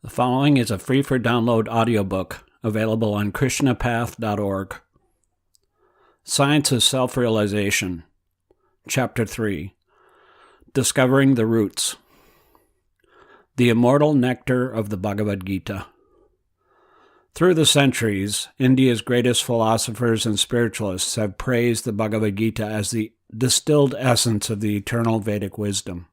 The following is a free-for-download audiobook available on krishnapath.org. Science of Self-Realization, Chapter 3, Discovering the Roots. The Immortal Nectar of the Bhagavad Gita. Through the centuries, India's greatest philosophers and spiritualists have praised the Bhagavad Gita as the distilled essence of the eternal Vedic wisdom.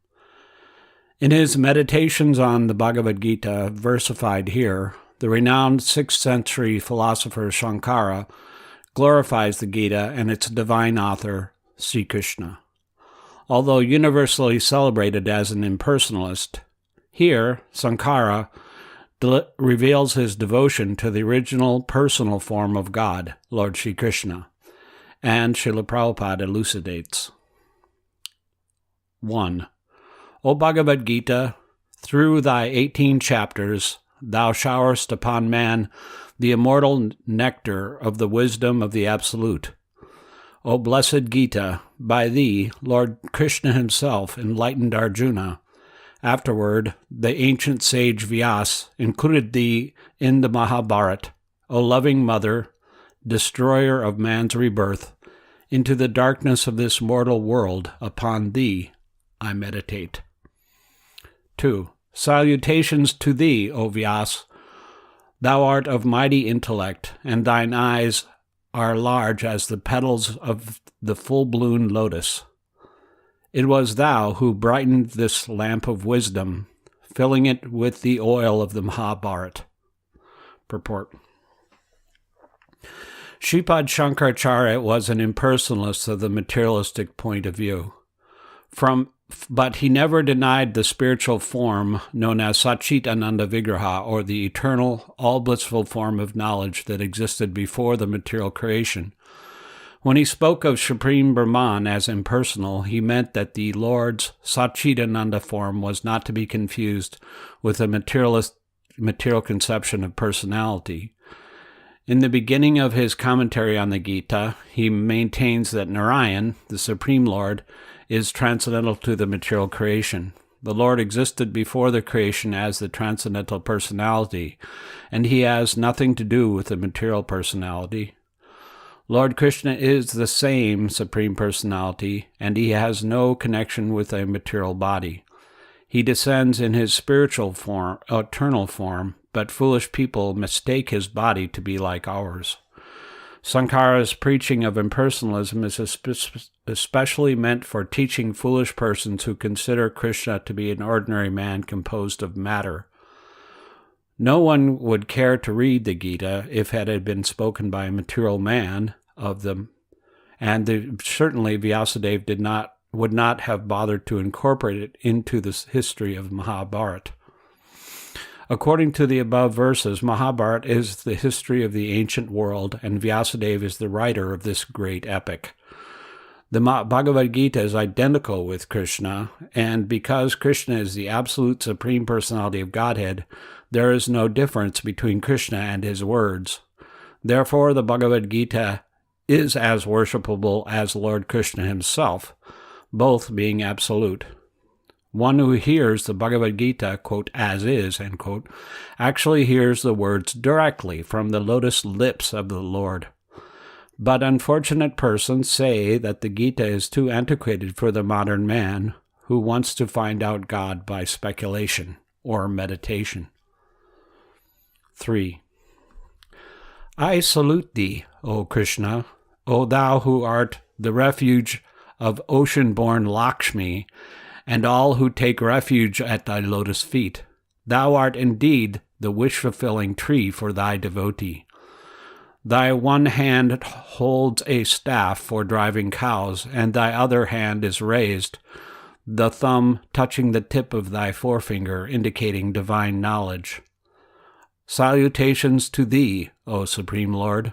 In his Meditations on the Bhagavad Gita, versified here, the renowned 6th century philosopher Shankara glorifies the Gita and its divine author, Sri Krishna. Although universally celebrated as an impersonalist, here Shankara reveals his devotion to the original personal form of God, Lord Sri Krishna, and Srila Prabhupada elucidates. 1. O Bhagavad Gita, through thy 18 chapters, thou showerest upon man the immortal nectar of the wisdom of the Absolute. O blessed Gita, by thee, Lord Krishna himself enlightened Arjuna. Afterward, the ancient sage Vyas included thee in the Mahabharata, O loving mother, destroyer of man's rebirth. Into the darkness of this mortal world, upon thee I meditate. 2. Salutations to thee, O Vyas. Thou art of mighty intellect, and thine eyes are large as the petals of the full-blown lotus. It was thou who brightened this lamp of wisdom, filling it with the oil of the Mahabharata. Purport. Sripad Shankaracharya was an impersonalist of the materialistic point of view. But he never denied the spiritual form known as Satchit Ananda Vigraha, or the eternal, all-blissful form of knowledge that existed before the material creation. When he spoke of Supreme Brahman as impersonal, he meant that the Lord's Satchit Ananda form was not to be confused with a material conception of personality. In the beginning of his commentary on the Gita, he maintains that Narayan, the Supreme Lord, is transcendental to the material creation. The Lord existed before the creation as the transcendental personality, and he has nothing to do with the material personality. Lord Krishna is the same Supreme Personality, and he has no connection with a material body. He descends in his spiritual form, eternal form, but foolish people mistake his body to be like ours. Sankara's preaching of impersonalism is especially meant for teaching foolish persons who consider Krishna to be an ordinary man composed of matter. No one would care to read the Gita if it had been spoken by a material man of them, and certainly Vyasadeva would not have bothered to incorporate it into the history of Mahabharata. According to the above verses, Mahabharata is the history of the ancient world, and Vyasadeva is the writer of this great epic. The Bhagavad Gita is identical with Krishna, and because Krishna is the absolute supreme personality of Godhead, there is no difference between Krishna and his words. Therefore, the Bhagavad Gita is as worshipable as Lord Krishna himself, both being absolute. One who hears the Bhagavad Gita, quote, as is, end quote, actually hears the words directly from the lotus lips of the Lord. But unfortunate persons say that the Gita is too antiquated for the modern man who wants to find out God by speculation or meditation. 3. I salute thee, O Krishna, O thou who art the refuge of ocean-born Lakshmi, and all who take refuge at thy lotus feet. Thou art indeed the wish-fulfilling tree for thy devotee. Thy one hand holds a staff for driving cows, and thy other hand is raised, the thumb touching the tip of thy forefinger, indicating divine knowledge. Salutations to thee, O Supreme Lord,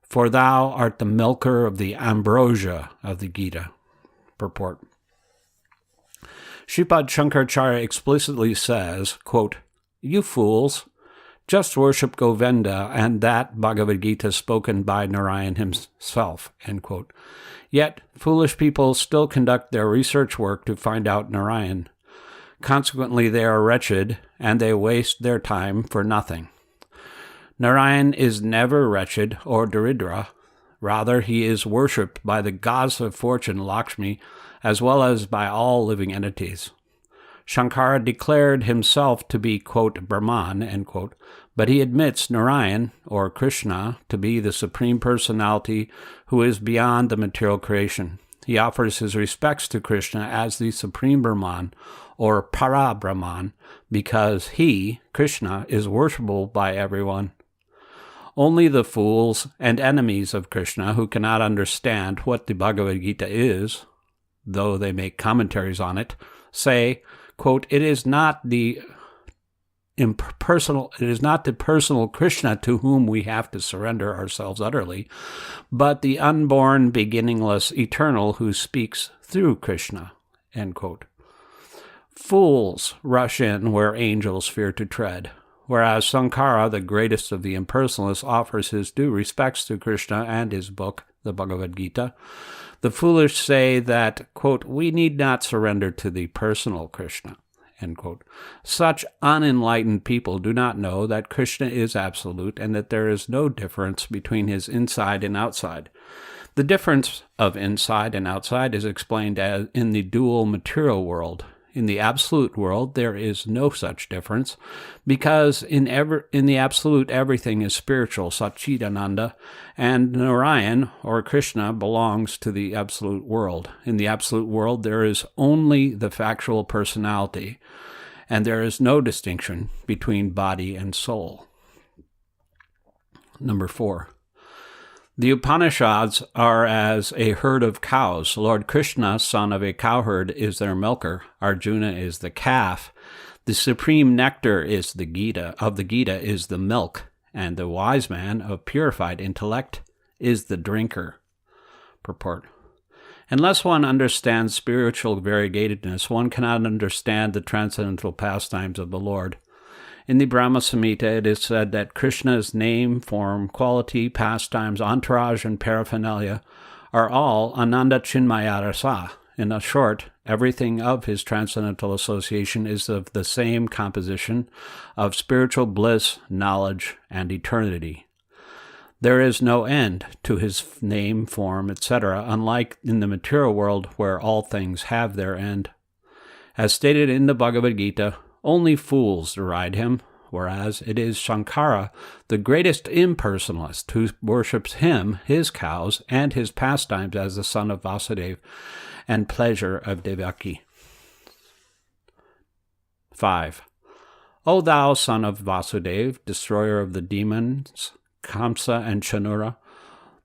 for thou art the milker of the ambrosia of the Gita. Purport. Sripad Shankaracharya explicitly says, quote, You fools, just worship Govinda and that Bhagavad Gita spoken by Narayan himself, end quote. Yet, foolish people still conduct their research work to find out Narayan. Consequently, they are wretched, and they waste their time for nothing. Narayan is never wretched or Daridra. Rather, he is worshipped by the goddess of fortune, Lakshmi, as well as by all living entities. Shankara declared himself to be, quote, Brahman, end quote, but he admits Narayan, or Krishna, to be the Supreme Personality who is beyond the material creation. He offers his respects to Krishna as the Supreme Brahman, or Para Brahman, because he, Krishna, is worshipable by everyone. Only the fools and enemies of Krishna who cannot understand what the Bhagavad Gita is, though they make commentaries on it, say, quote, it is not the personal Krishna to whom we have to surrender ourselves utterly, but the unborn, beginningless, eternal who speaks through Krishna, end quote. Fools rush in where angels fear to tread, whereas Sankara, the greatest of the impersonalists, offers his due respects to Krishna and his book, the Bhagavad Gita. The foolish say that, quote, we need not surrender to the personal Krishna, end quote. Such unenlightened people do not know that Krishna is absolute and that there is no difference between his inside and outside. The difference of inside and outside is explained as in the dual material world. In the absolute world, there is no such difference, because in the absolute everything is spiritual, Satchidananda, and Narayan, or Krishna, belongs to the absolute world. In the absolute world, there is only the factual personality, and there is no distinction between body and soul. Number 4. The Upanishads are as a herd of cows. Lord Krishna, son of a cowherd, is their milker. Arjuna is the calf. The supreme nectar is the Gita. Of the Gita is the milk, and the wise man of purified intellect is the drinker. Purport. Unless one understands spiritual variegatedness, one cannot understand the transcendental pastimes of the Lord. In the Brahma Samhita, it is said that Krishna's name, form, quality, pastimes, entourage, and paraphernalia are all Ananda Chinmaya Rasa. In short, everything of his transcendental association is of the same composition of spiritual bliss, knowledge, and eternity. There is no end to his name, form, etc., unlike in the material world where all things have their end. As stated in the Bhagavad Gita, only fools deride him, whereas it is Shankara, the greatest impersonalist, who worships him, his cows, and his pastimes as the son of Vasudeva and pleasure of Devaki. 5. O thou son of Vasudeva, destroyer of the demons, Kamsa and Chanura,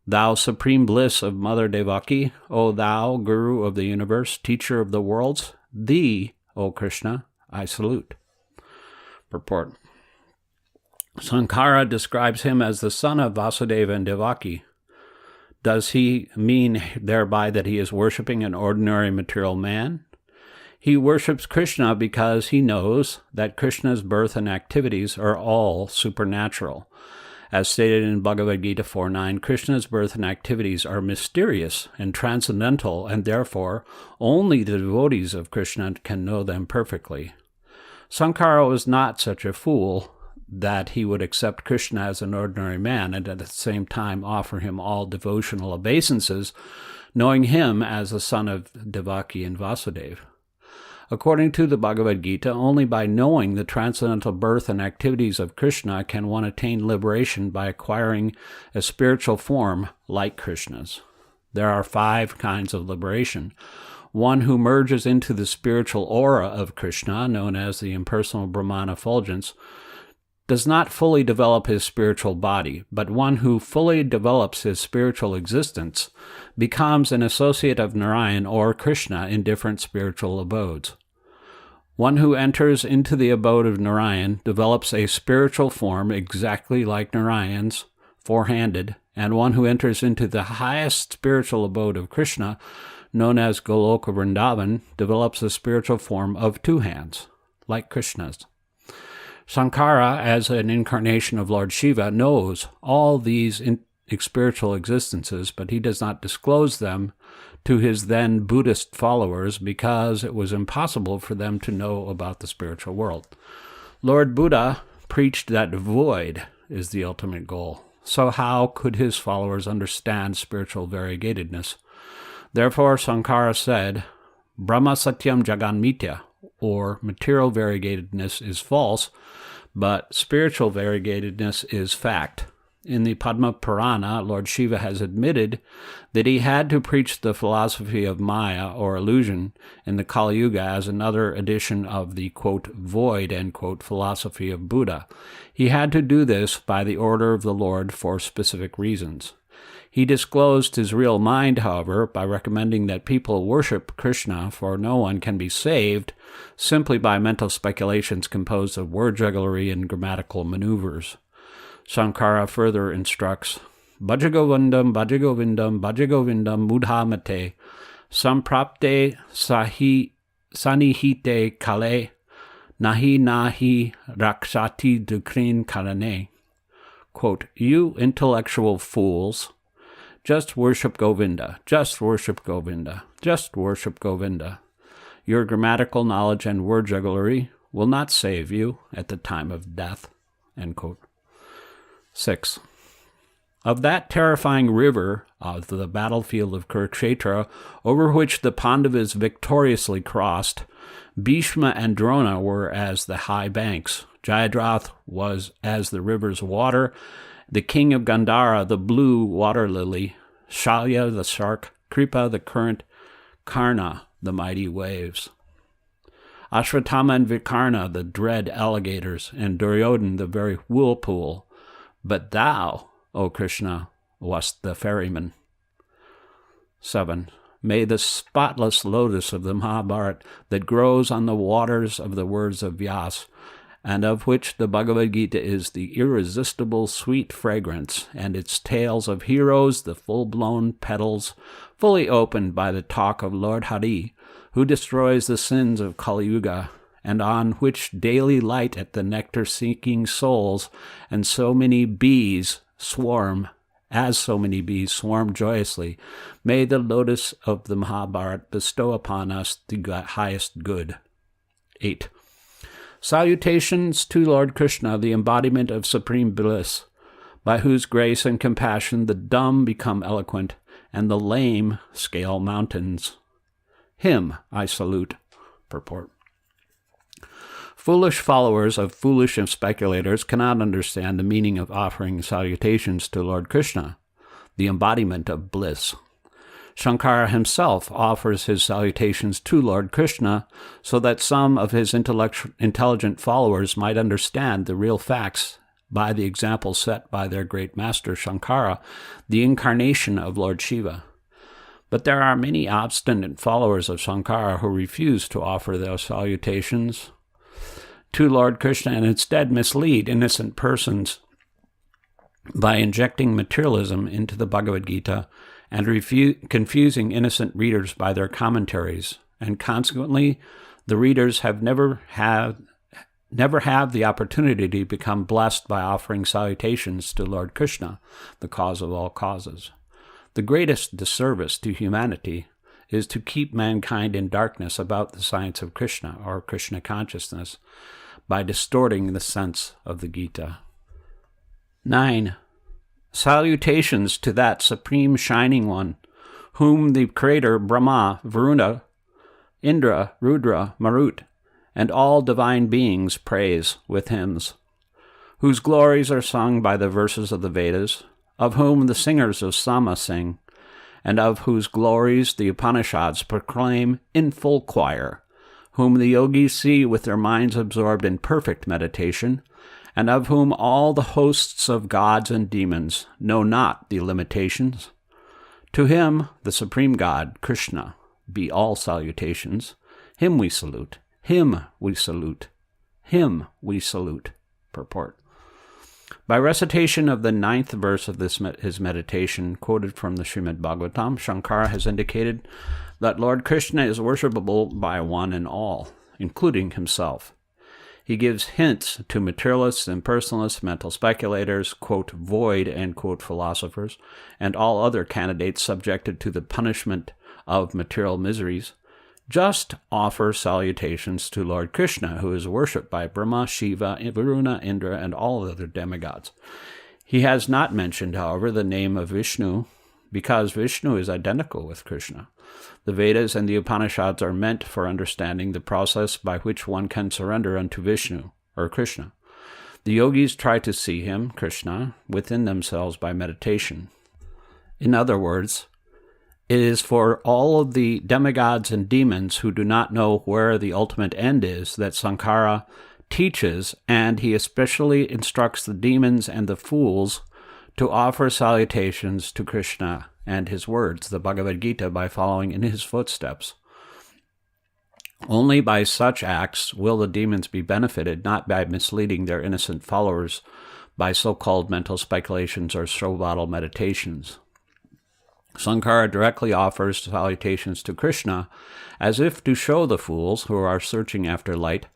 thou supreme bliss of Mother Devaki, O thou Guru of the universe, teacher of the worlds, thee, O Krishna, I salute. Purport. Sankara describes him as the son of Vasudeva and Devaki. Does he mean thereby that he is worshipping an ordinary material man? He worships Krishna because he knows that Krishna's birth and activities are all supernatural. As stated in Bhagavad Gita 4.9, Krishna's birth and activities are mysterious and transcendental, and therefore only the devotees of Krishna can know them perfectly. Sankara was not such a fool that he would accept Krishna as an ordinary man and at the same time offer him all devotional obeisances, knowing him as the son of Devaki and Vasudeva. According to the Bhagavad Gita, only by knowing the transcendental birth and activities of Krishna can one attain liberation by acquiring a spiritual form like Krishna's. There are 5 kinds of liberation. One who merges into the spiritual aura of Krishna, known as the impersonal Brahman effulgence, does not fully develop his spiritual body, but one who fully develops his spiritual existence becomes an associate of Narayan or Krishna in different spiritual abodes. One who enters into the abode of Narayan develops a spiritual form exactly like Narayan's, 4-handed, and one who enters into the highest spiritual abode of Krishna, known as Goloka Vrindavan, develops a spiritual form of 2 hands, like Krishna's. Sankara, as an incarnation of Lord Shiva, knows all these spiritual existences, but he does not disclose them to his then Buddhist followers because it was impossible for them to know about the spiritual world. Lord Buddha preached that void is the ultimate goal. So how could his followers understand spiritual variegatedness? Therefore, Sankara said, Brahma Satyam Jagan Mitya, or material variegatedness is false, but spiritual variegatedness is fact. In the Padma Purana, Lord Shiva has admitted that he had to preach the philosophy of Maya, or illusion, in the Kali Yuga as another edition of the, quote, void, end quote, philosophy of Buddha. He had to do this by the order of the Lord for specific reasons. He disclosed his real mind, however, by recommending that people worship Krishna, for no one can be saved simply by mental speculations composed of word jugglery and grammatical maneuvers. Sankara further instructs, Bhajagovindam, Bhajagovindam, Bhajagovindam, Mudha Mate, Samprapte Sanihite Kale, Nahi Nahi Rakshati Dukrin Karane. Quote, you intellectual fools, just worship Govinda, just worship Govinda, just worship Govinda. Your grammatical knowledge and word jugglery will not save you at the time of death, end quote. 6. Of that terrifying river of the battlefield of Kurukshetra, over which the Pandavas victoriously crossed, Bhishma and Drona were as the high banks, Jayadratha was as the river's water, the king of Gandhara the blue water lily, Shalya the shark, Kripa the current, Karna the mighty waves. Ashwatthama and Vikarna the dread alligators, and Duryodhana the very whirlpool. But thou, O Krishna, wast the ferryman. 7. May the spotless lotus of the Mahabharata that grows on the waters of the words of Vyas, and of which the Bhagavad Gita is the irresistible sweet fragrance, and its tales of heroes the full-blown petals, fully opened by the talk of Lord Hare, who destroys the sins of Kali Yuga, and on which daily light at the nectar-seeking souls, and so many bees swarm joyously, may the lotus of the Mahabharata bestow upon us the highest good. 8. Salutations to Lord Krishna, the embodiment of supreme bliss, by whose grace and compassion the dumb become eloquent, and the lame scale mountains. Him I salute. Purport. Foolish followers of foolish speculators cannot understand the meaning of offering salutations to Lord Krishna, the embodiment of bliss. Shankara himself offers his salutations to Lord Krishna so that some of his intelligent followers might understand the real facts by the example set by their great master Shankara, the incarnation of Lord Shiva. But there are many obstinate followers of Shankara who refuse to offer their salutations to Lord Krishna and instead mislead innocent persons by injecting materialism into the Bhagavad Gita and confusing innocent readers by their commentaries, and consequently the readers never have the opportunity to become blessed by offering salutations to Lord Krishna, the cause of all causes. The greatest disservice to humanity is to keep mankind in darkness about the science of Krishna, or Krishna consciousness, by distorting the sense of the Gita. 9. Salutations to that Supreme Shining One, whom the Creator Brahma, Varuna, Indra, Rudra, Marut, and all divine beings praise with hymns, whose glories are sung by the verses of the Vedas, of whom the singers of Sama sing, and of whose glories the Upanishads proclaim in full choir, whom the yogis see with their minds absorbed in perfect meditation, and of whom all the hosts of gods and demons know not the limitations. To him, the Supreme God, Krishna, be all salutations. Him we salute. Him we salute. Him we salute. Purport. By recitation of the 9th verse of his meditation, quoted from the Srimad Bhagavatam, Shankara has indicated that Lord Krishna is worshipable by one and all, including himself. He gives hints to materialists, impersonalists, mental speculators, quote, void, end quote, philosophers, and all other candidates subjected to the punishment of material miseries, just offer salutations to Lord Krishna, who is worshipped by Brahma, Shiva, Varuna, Indra, and all other demigods. He has not mentioned, however, the name of Vishnu, because Vishnu is identical with Krishna. The Vedas and the Upanishads are meant for understanding the process by which one can surrender unto Vishnu, or Krishna. The yogis try to see him, Krishna, within themselves by meditation. In other words, it is for all of the demigods and demons who do not know where the ultimate end is that Sankara teaches, and he especially instructs the demons and the fools to offer salutations to Krishna and his words, the Bhagavad Gita, by following in his footsteps. Only by such acts will the demons be benefited, not by misleading their innocent followers by so-called mental speculations or Shrivadal meditations. Sankara directly offers salutations to Krishna as if to show the fools who are searching after light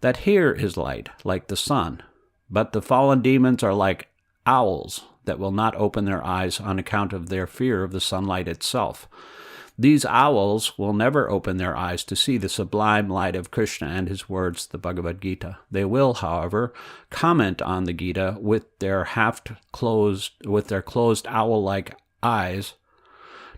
that here is light, like the sun. But the fallen demons are like owls that will not open their eyes on account of their fear of the sunlight itself. These owls will never open their eyes to see the sublime light of Krishna and his words, the Bhagavad Gita. They will, however, comment on the Gita with their closed owl-like eyes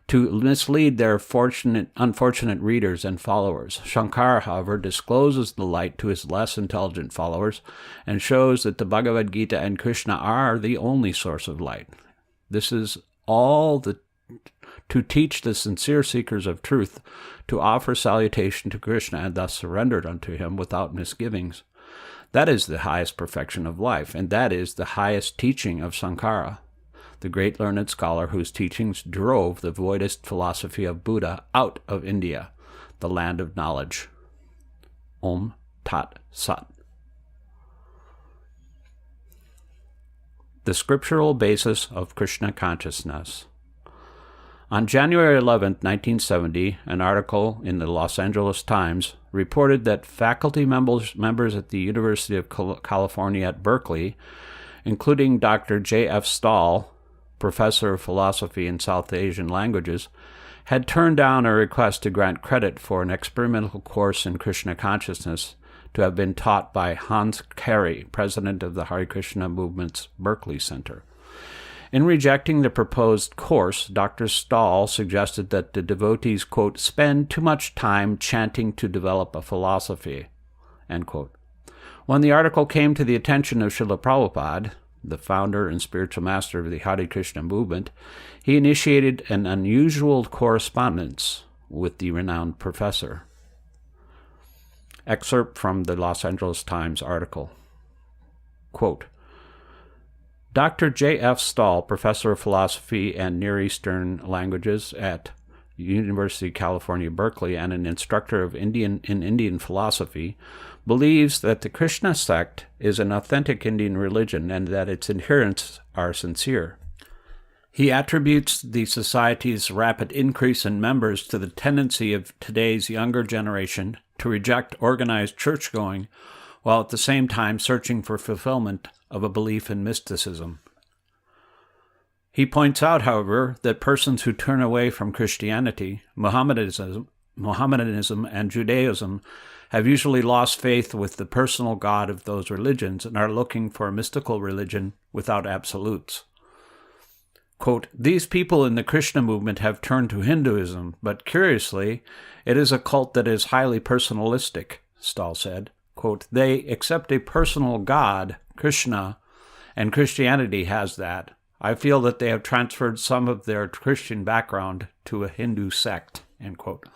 to mislead their unfortunate readers and followers. Shankara, however, discloses the light to his less intelligent followers and shows that the Bhagavad Gita and Krishna are the only source of light. This is all to teach the sincere seekers of truth to offer salutation to Krishna and thus surrendered unto him without misgivings. That is the highest perfection of life, and that is the highest teaching of Sankara, the great learned scholar whose teachings drove the voidist philosophy of Buddha out of India, the land of knowledge. Om Tat Sat. The scriptural basis of Krishna consciousness. On January 11, 1970, an article in the Los Angeles Times reported that faculty members at the University of California at Berkeley, including Dr. J.F. Stahl, professor of philosophy in South Asian languages, had turned down a request to grant credit for an experimental course in Krishna consciousness to have been taught by Hans Hare, president of the Hare Krishna movement's Berkeley Center. In rejecting the proposed course, Dr. Stahl suggested that the devotees, quote, spend too much time chanting to develop a philosophy, end quote. When the article came to the attention of Srila Prabhupada, the founder and spiritual master of the Hare Krishna movement, he initiated an unusual correspondence with the renowned professor. Excerpt from the Los Angeles Times article. Quote, Dr. J.F. Stahl, professor of philosophy and Near Eastern languages at University of California, Berkeley, and an instructor of Indian philosophy, believes that the Krishna sect is an authentic Indian religion and that its adherents are sincere. He attributes the society's rapid increase in members to the tendency of today's younger generation to reject organized church-going, while at the same time searching for fulfillment of a belief in mysticism. He points out, however, that persons who turn away from Christianity, Mohammedanism, and Judaism have usually lost faith with the personal God of those religions and are looking for a mystical religion without absolutes. Quote, these people in the Krishna movement have turned to Hinduism, but curiously, it is a cult that is highly personalistic, Stahl said. Quote, they accept a personal God, Krishna, and Christianity has that. I feel that they have transferred some of their Christian background to a Hindu sect, end quote.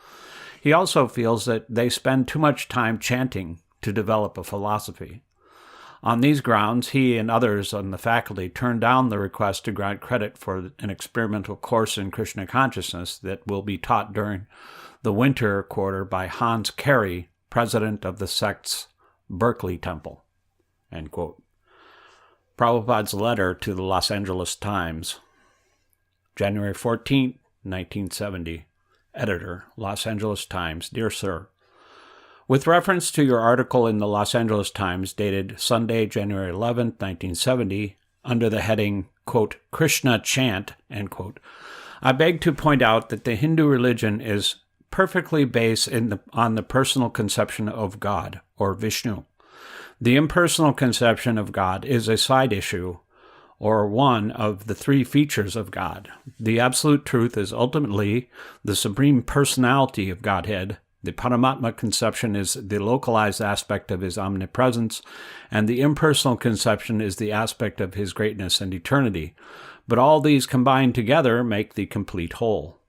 He also feels that they spend too much time chanting to develop a philosophy. On these grounds, he and others on the faculty turned down the request to grant credit for an experimental course in Krishna consciousness that will be taught during the winter quarter by Hans Hare, president of the sect's Berkeley Temple, end quote. Prabhupada's letter to the Los Angeles Times, January 14, 1970. Editor, Los Angeles Times. Dear Sir, with reference to your article in the Los Angeles Times dated Sunday, January 11, 1970, under the heading, quote, Krishna Chant, end quote, I beg to point out that the Hindu religion is perfectly based on the personal conception of God, or Vishnu. The impersonal conception of God is a side issue, or one of the three features of God. The absolute truth is ultimately the supreme personality of Godhead. The Paramatma conception is the localized aspect of his omnipresence, and the impersonal conception is the aspect of his greatness and eternity. But all these combined together make the complete whole.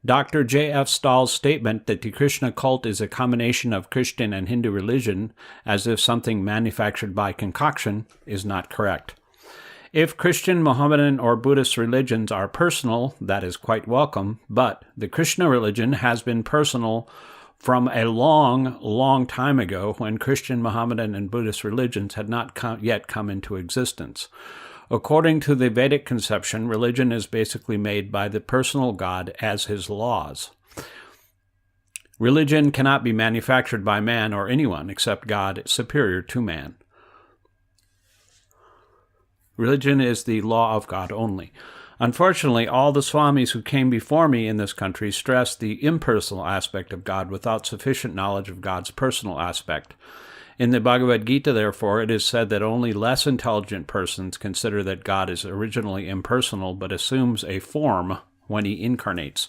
Dr. J.F. Stahl's statement that the Krishna cult is a combination of Christian and Hindu religion, as if something manufactured by concoction, is not correct. If Christian, Mohammedan, or Buddhist religions are personal, that is quite welcome, but the Krishna religion has been personal from a long, long time ago when Christian, Mohammedan, and Buddhist religions had not yet come into existence. According to the Vedic conception, religion is basically made by the personal God as his laws. Religion cannot be manufactured by man or anyone except God superior to man. Religion is the law of God only. Unfortunately, all the Swamis who came before me in this country stressed the impersonal aspect of God without sufficient knowledge of God's personal aspect. In the Bhagavad Gita, therefore, it is said that only less intelligent persons consider that God is originally impersonal but assumes a form when he incarnates.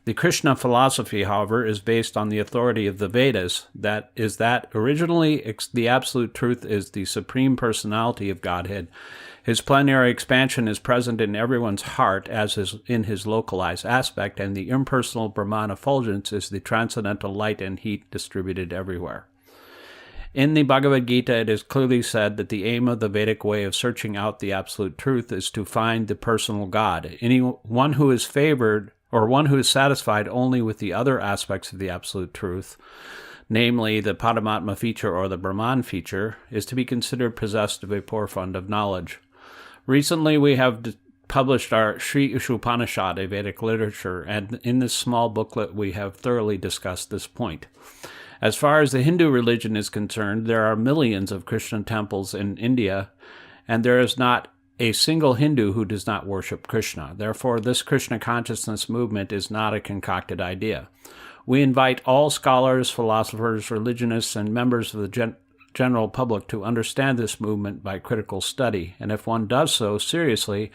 The Krishna philosophy, however, is based on the authority of the Vedas, that originally the absolute truth is the supreme personality of Godhead. His plenary expansion is present in everyone's heart as is in his localized aspect, and the impersonal Brahman effulgence is the transcendental light and heat distributed everywhere. In the Bhagavad Gita, it is clearly said that the aim of the Vedic way of searching out the absolute truth is to find the personal God. Anyone who is favored, or one who is satisfied only with the other aspects of the absolute truth, namely the Paramatma feature or the Brahman feature, is to be considered possessed of a poor fund of knowledge. Recently, we have published our Sri Upanishad, a Vedic literature, and in this small booklet we have thoroughly discussed this point. As far as the Hindu religion is concerned, there are millions of Krishna temples in India, and there is not a single Hindu who does not worship Krishna. Therefore, this Krishna consciousness movement is not a concocted idea. We invite all scholars, philosophers, religionists, and members of the general public to understand this movement by critical study, and if one does so seriously,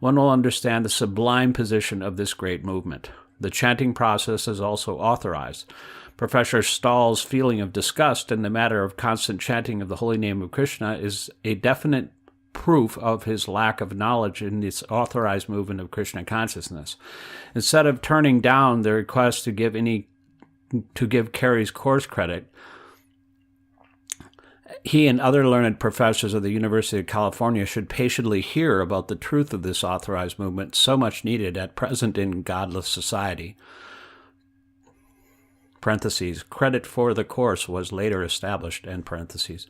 one will understand the sublime position of this great movement. The chanting process is also authorized. Professor Stahl's feeling of disgust in the matter of constant chanting of the holy name of Krishna is a definite proof of his lack of knowledge in this authorized movement of Krishna consciousness. Instead of turning down the request to give Carey's course credit, he and other learned professors of the University of California should patiently hear about the truth of this authorized movement, so much needed at present in godless society. Parentheses, credit for the course was later established, end parentheses.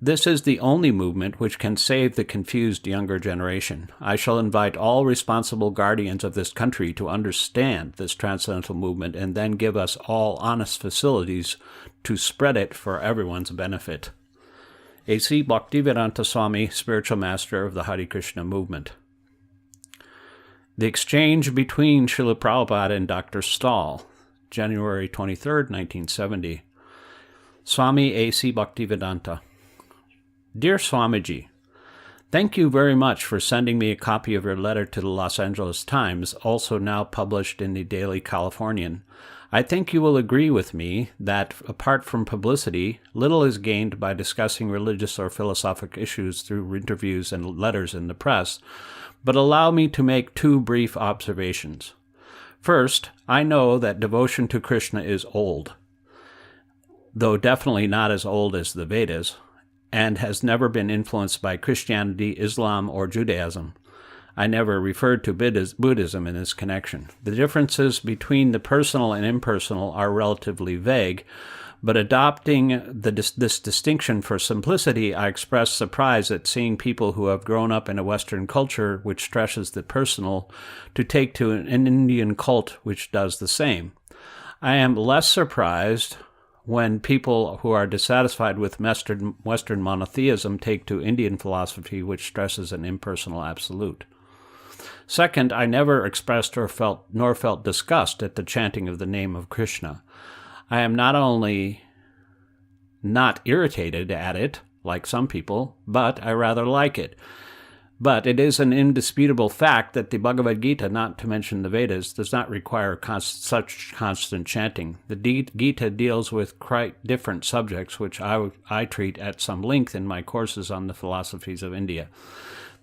This is the only movement which can save the confused younger generation. I shall invite all responsible guardians of this country to understand this transcendental movement and then give us all honest facilities to spread it for everyone's benefit. A.C. Bhaktivedanta Swami, Spiritual Master of the Hare Krishna Movement. The exchange between Srila Prabhupada and Dr. Stahl, January 23, 1970. Swami A.C. Bhaktivedanta. Dear Swamiji, thank you very much for sending me a copy of your letter to the Los Angeles Times, also now published in the Daily Californian. I think you will agree with me that, apart from publicity, little is gained by discussing religious or philosophic issues through interviews and letters in the press, but allow me to make two brief observations. First, I know that devotion to Krishna is old, though definitely not as old as the Vedas, and has never been influenced by Christianity, Islam, or Judaism. I never referred to Buddhism in this connection. The differences between the personal and impersonal are relatively vague, but adopting this distinction for simplicity, I express surprise at seeing people who have grown up in a Western culture which stresses the personal to take to an Indian cult which does the same. I am less surprised when people who are dissatisfied with Western monotheism take to Indian philosophy which stresses an impersonal absolute. Second, I never expressed nor felt disgust at the chanting of the name of Krishna. I am not only not irritated at it, like some people, but I rather like it. But it is an indisputable fact that the Bhagavad Gita, not to mention the Vedas, does not require such constant chanting. The Gita deals with quite different subjects, which I treat at some length in my courses on the philosophies of India.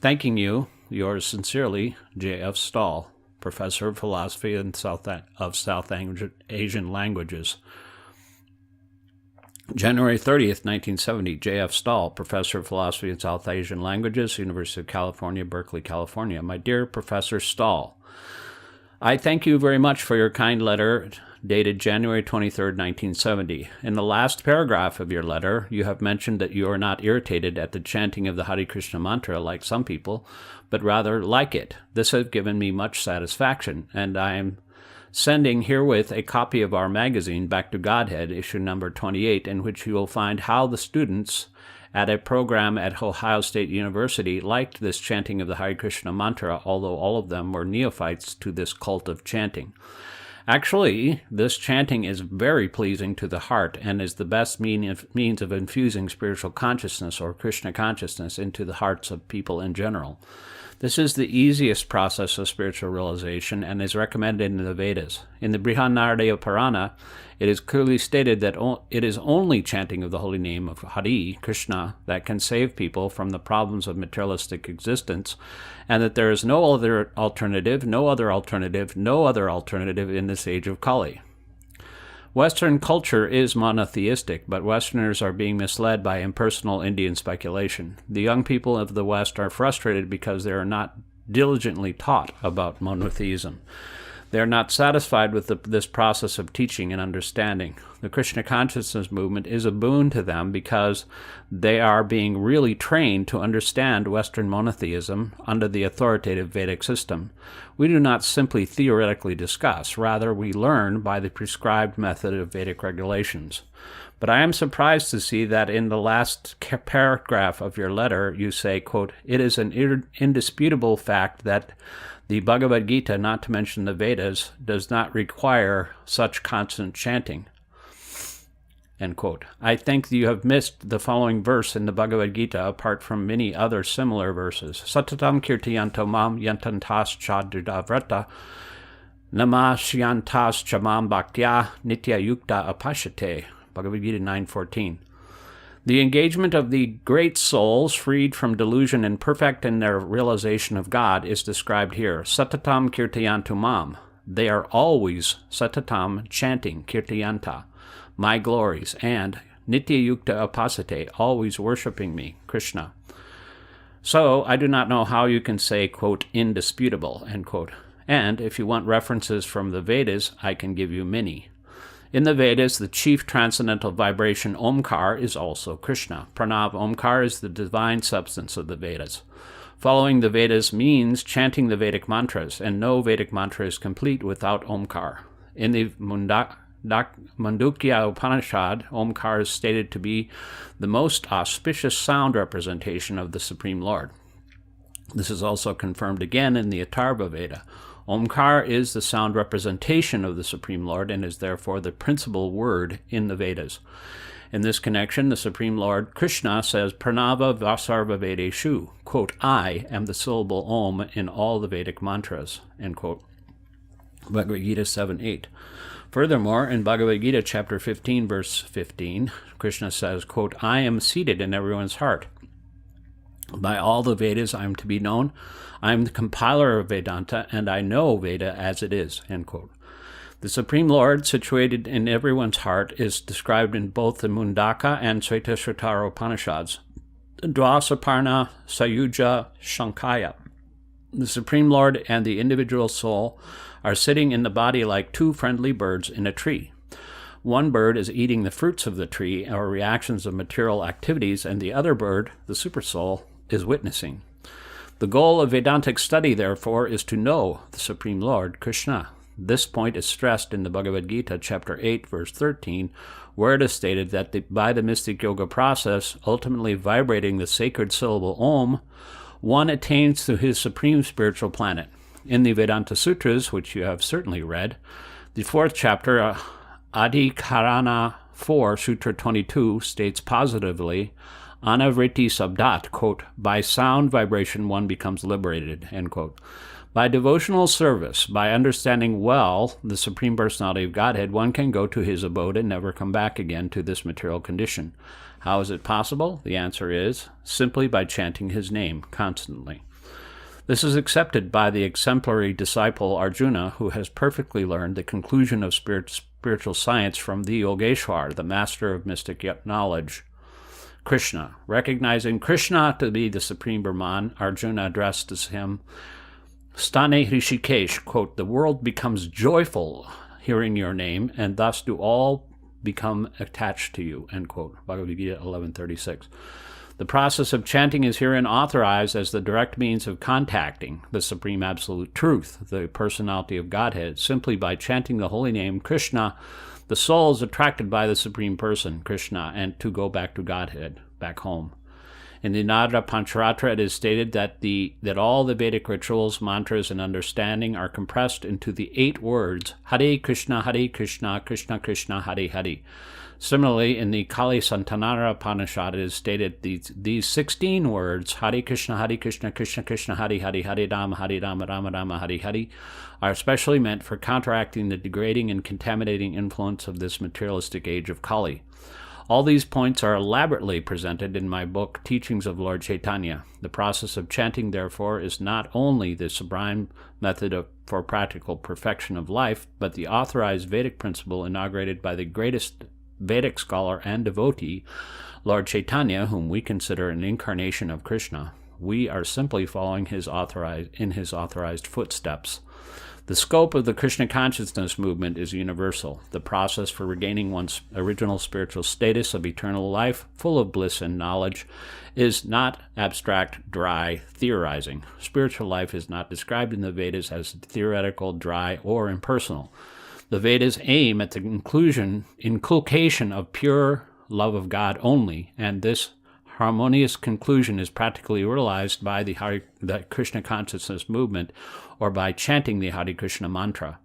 Thanking you, yours sincerely, J.F. Stahl, Professor of Philosophy of South Asian Languages. January 30th, 1970, J.F. Stahl, Professor of Philosophy in South Asian Languages, University of California, Berkeley, California. My dear Professor Stahl, I thank you very much for your kind letter dated January 23rd, 1970. In the last paragraph of your letter, you have mentioned that you are not irritated at the chanting of the Hare Krishna mantra like some people, but rather like it. This has given me much satisfaction, and I am sending herewith a copy of our magazine, Back to Godhead, issue number 28, in which you will find how the students at a program at Ohio State University liked this chanting of the Hare Krishna mantra, although all of them were neophytes to this cult of chanting. Actually, this chanting is very pleasing to the heart and is the best means of infusing spiritual consciousness or Krishna consciousness into the hearts of people in general. This is the easiest process of spiritual realization and is recommended in the Vedas. In the Brihadaranyaka Purana, it is clearly stated that it is only chanting of the holy name of Hare, Krishna, that can save people from the problems of materialistic existence, and that there is no other alternative in this age of Kali. Western culture is monotheistic, but Westerners are being misled by impersonal Indian speculation. The young people of the West are frustrated because they are not diligently taught about monotheism. They are not satisfied with this process of teaching and understanding. The Krishna consciousness movement is a boon to them because they are being really trained to understand Western monotheism under the authoritative Vedic system. We do not simply theoretically discuss, rather we learn by the prescribed method of Vedic regulations. But I am surprised to see that in the last paragraph of your letter you say, quote, "It is an indisputable fact that the Bhagavad Gita, not to mention the Vedas, does not require such constant chanting." End quote. I think you have missed the following verse in the Bhagavad Gita, apart from many other similar verses. Satatam kirtiyanto mam yantantas chadravrata namasyantas chamam bhaktya nitya yukta apashate. Bhagavad Gita 9:14. The engagement of the great souls freed from delusion and perfect in their realization of God is described here. Satatam kirtayantu mam. They are always satatam chanting kirtayanta, my glories, and nitya yukta apasate, always worshiping me, Krishna. So I do not know how you can say, quote, indisputable, end quote. And if you want references from the Vedas, I can give you many. In the Vedas, the chief transcendental vibration Omkar is also Krishna. Pranav Omkar is the divine substance of the Vedas. Following the Vedas means chanting the Vedic mantras, and no Vedic mantra is complete without Omkar. In the Mandukya Upanishad, Omkar is stated to be the most auspicious sound representation of the Supreme Lord. This is also confirmed again in the Atharva Veda. Omkar is the sound representation of the Supreme Lord and is therefore the principal word in the Vedas. In this connection, the Supreme Lord Krishna says, Pranava Vasarva Vedeshu, quote, I am the syllable Om in all the Vedic mantras, end quote. Bhagavad Gita 7:8. Furthermore, in Bhagavad Gita chapter 15, verse 15, Krishna says, quote, I am seated in everyone's heart. By all the Vedas I am to be known. I am the compiler of Vedanta, and I know Veda as it is, end quote. The Supreme Lord, situated in everyone's heart, is described in both the Mundaka and Svetashvatara Upanishads. Dvasaparna Sayuja Shankaya. The Supreme Lord and the individual soul are sitting in the body like two friendly birds in a tree. One bird is eating the fruits of the tree or reactions of material activities, and the other bird, the supersoul, is witnessing. The goal of Vedantic study, therefore, is to know the Supreme Lord, Krishna. This point is stressed in the Bhagavad Gita, chapter 8, verse 13, where it is stated that by the mystic yoga process, ultimately vibrating the sacred syllable Om, one attains to his supreme spiritual planet. In the Vedanta Sutras, which you have certainly read, the fourth chapter, Adhikarana 4, Sutra 22, states positively, Anavriti Sabdat, quote, by sound vibration one becomes liberated, end quote. By devotional service, by understanding well the Supreme Personality of Godhead, one can go to his abode and never come back again to this material condition. How is it possible? The answer is simply by chanting his name constantly. This is accepted by the exemplary disciple Arjuna, who has perfectly learned the conclusion of spiritual science from the Yogeshwar, the master of mystic knowledge, Krishna. Recognizing Krishna to be the Supreme Brahman, Arjuna addressed him, Stane Hrishikesh, quote, the world becomes joyful hearing your name, and thus do all become attached to you, end quote. Bhagavad Gita 11:36. The process of chanting is herein authorized as the direct means of contacting the Supreme Absolute Truth, the Personality of Godhead. Simply by chanting the holy name Krishna, the soul is attracted by the Supreme Person, Krishna, and to go back to Godhead, back home. In the Nada Pancharatra, it is stated that all the Vedic rituals, mantras, and understanding are compressed into the 8 words, Hare Krishna, Krishna Krishna, Hare Hare. Similarly, in the Kali Santanara Upanishad, it is stated these 16 words, Hare Krishna, Krishna Krishna, Hare Hare, Hare Rama, Rama Rama, Hare Hare, are especially meant for counteracting the degrading and contaminating influence of this materialistic age of Kali. All these points are elaborately presented in my book, Teachings of Lord Chaitanya. The process of chanting, therefore, is not only the sublime method for practical perfection of life, but the authorized Vedic principle inaugurated by the greatest Vedic scholar and devotee, Lord Chaitanya, whom we consider an incarnation of Krishna. We are simply following his authorized footsteps. The scope of the Krishna consciousness movement is universal. The process for regaining one's original spiritual status of eternal life, full of bliss and knowledge, is not abstract, dry theorizing. Spiritual life is not described in the Vedas as theoretical, dry, or impersonal. The Vedas aim at the inculcation of pure love of God only, and this harmonious conclusion is practically realized by the Krishna consciousness movement or by chanting the Hare Krishna mantra.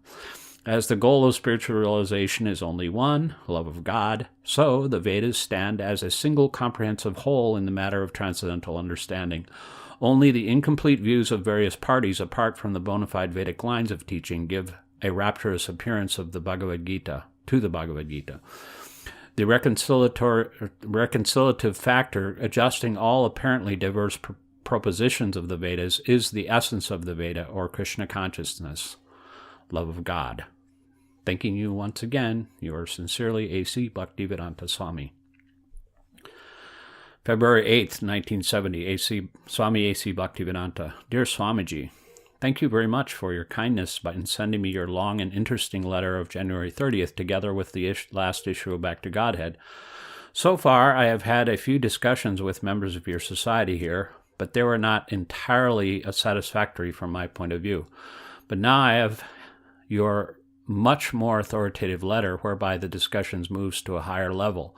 As the goal of spiritual realization is only one, love of God, so the Vedas stand as a single comprehensive whole in the matter of transcendental understanding. Only the incomplete views of various parties, apart from the bona fide Vedic lines of teaching, give a rapturous appearance of the Bhagavad Gita to the Bhagavad Gita. The reconciliative factor, adjusting all apparently diverse propositions of the Vedas, is the essence of the Veda, or Krishna consciousness, love of God. Thanking you once again, yours sincerely, A.C. Bhaktivedanta Swami. February 8th, 1970, Swami A.C. Bhaktivedanta. Dear Swamiji, thank you very much for your kindness in sending me your long and interesting letter of January 30th, together with the last issue of Back to Godhead. So far, I have had a few discussions with members of your society here, but they were not entirely satisfactory from my point of view. But now I have your much more authoritative letter, whereby the discussions moves to a higher level.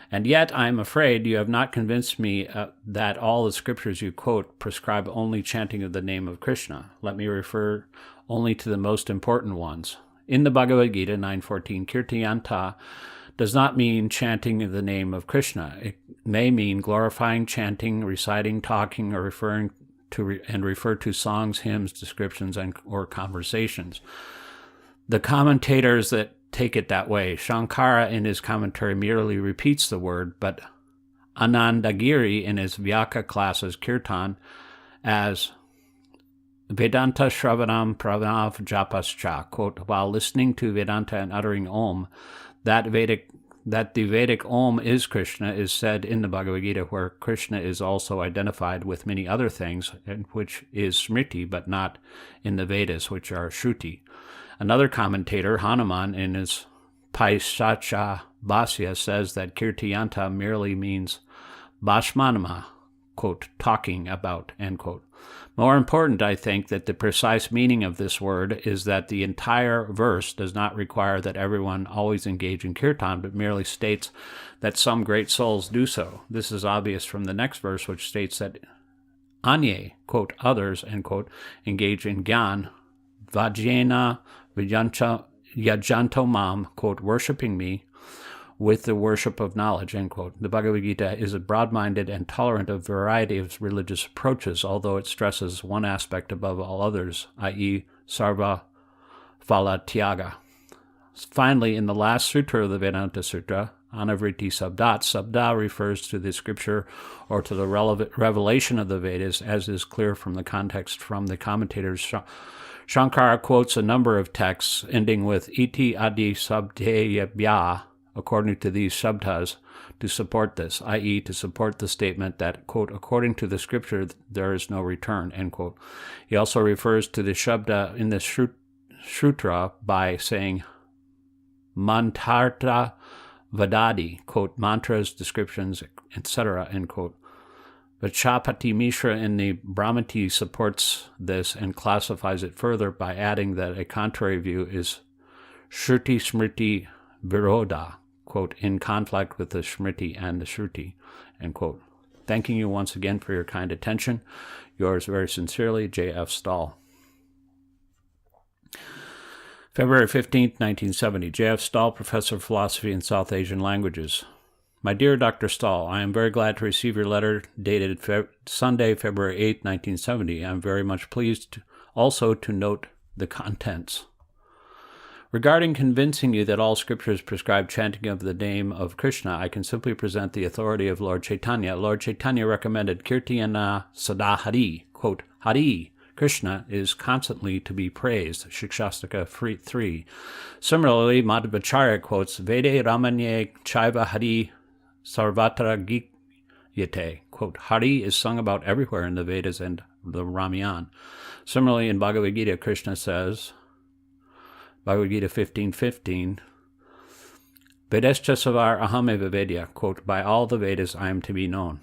And yet, I am afraid you have not convinced me that all the scriptures you quote prescribe only chanting of the name of Krishna. Let me refer only to the most important ones. In the Bhagavad Gita 9.14, Kirtayanta does not mean chanting of the name of Krishna. It may mean glorifying, chanting, reciting, talking, or refer to songs, hymns, descriptions, or conversations. The commentators that take it that way. Shankara in his commentary merely repeats the word, but Anandagiri in his Vyaka classes Kirtan as Vedanta Shravanam Pranav Japascha, quote, while listening to Vedanta and uttering Om, that the Vedic Om is Krishna is said in the Bhagavad Gita, where Krishna is also identified with many other things, which is Smriti, but not in the Vedas, which are Shruti. Another commentator, Hanuman, in his Paisacha Bhasya, says that Kirtayanta merely means Bhashmanama, quote, talking about, end quote. More important, I think, that the precise meaning of this word is that the entire verse does not require that everyone always engage in kirtan, but merely states that some great souls do so. This is obvious from the next verse, which states that Anye, quote, others, end quote, engage in gyan, Vajena Yajanto Mam, quote, worshipping me with the worship of knowledge, end quote. The Bhagavad Gita is broad-minded and tolerant of a variety of religious approaches, although it stresses one aspect above all others, i.e. sarva phala tyaga. Finally, in the last sutra of the Vedanta Sutra, Anavriti Sabdat, Sabda refers to the scripture or to the revelation of the Vedas, as is clear from the context from the commentators. Shankara quotes a number of texts ending with iti adi sabdeyabhya, according to these sabdas, to support this, i.e. to support the statement that, quote, according to the scripture, there is no return, end quote. He also refers to the shabda in the sutra by saying mantarta vadadi, quote, mantras, descriptions, etc., end quote. Vachapati Mishra in the Brahmati supports this and classifies it further by adding that a contrary view is Shruti Smriti Viroda, quote, in conflict with the Smriti and the Shruti, end quote. Thanking you once again for your kind attention. Yours very sincerely, J.F. Stahl. February 15, 1970. J.F. Stahl, Professor of Philosophy and South Asian Languages. My dear Dr. Stahl, I am very glad to receive your letter dated Sunday, February 8, 1970. I am very much pleased also to note the contents. Regarding convincing you that all scriptures prescribe chanting of the name of Krishna, I can simply present the authority of Lord Chaitanya. Lord Chaitanya recommended Kirtayana Sada Hari, quote, Hari, Krishna is constantly to be praised, Shikshastaka 3. Similarly, Madhvacharya quotes, Vede Ramanye Chaiva Hari Sarvatra Gikyate, quote, Hari is sung about everywhere in the Vedas and the Ramayana. Similarly, in Bhagavad Gita, Krishna says, Bhagavad Gita 15:15, Vedescha Savar Ahame Vedya, quote, by all the Vedas I am to be known.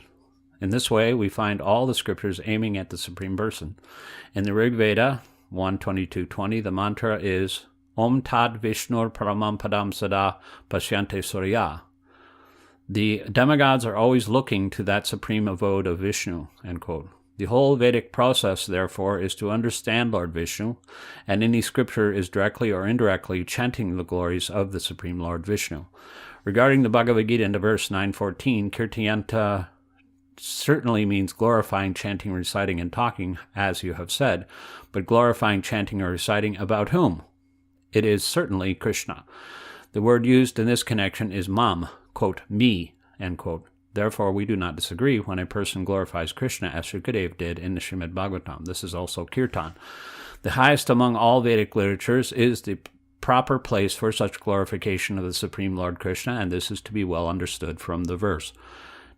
In this way, we find all the scriptures aiming at the Supreme Person. In the Rig Veda 1:22-20, the mantra is Om Tad Vishnur Paramam Padam Sada Pashyante Surya. The demigods are always looking to that supreme abode of Vishnu, end quote. The whole Vedic process, therefore, is to understand Lord Vishnu, and any scripture is directly or indirectly chanting the glories of the Supreme Lord Vishnu. Regarding the Bhagavad Gita in verse 9:14, Kirtayanta certainly means glorifying, chanting, reciting, and talking, as you have said, but glorifying, chanting, or reciting about whom? It is certainly Krishna. The word used in this connection is mam, quote, me, end quote. Therefore, we do not disagree when a person glorifies Krishna as Shukadev did in the Srimad Bhagavatam. This is also kirtan. The highest among all Vedic literatures is the proper place for such glorification of the Supreme Lord Krishna, and this is to be well understood from the verse.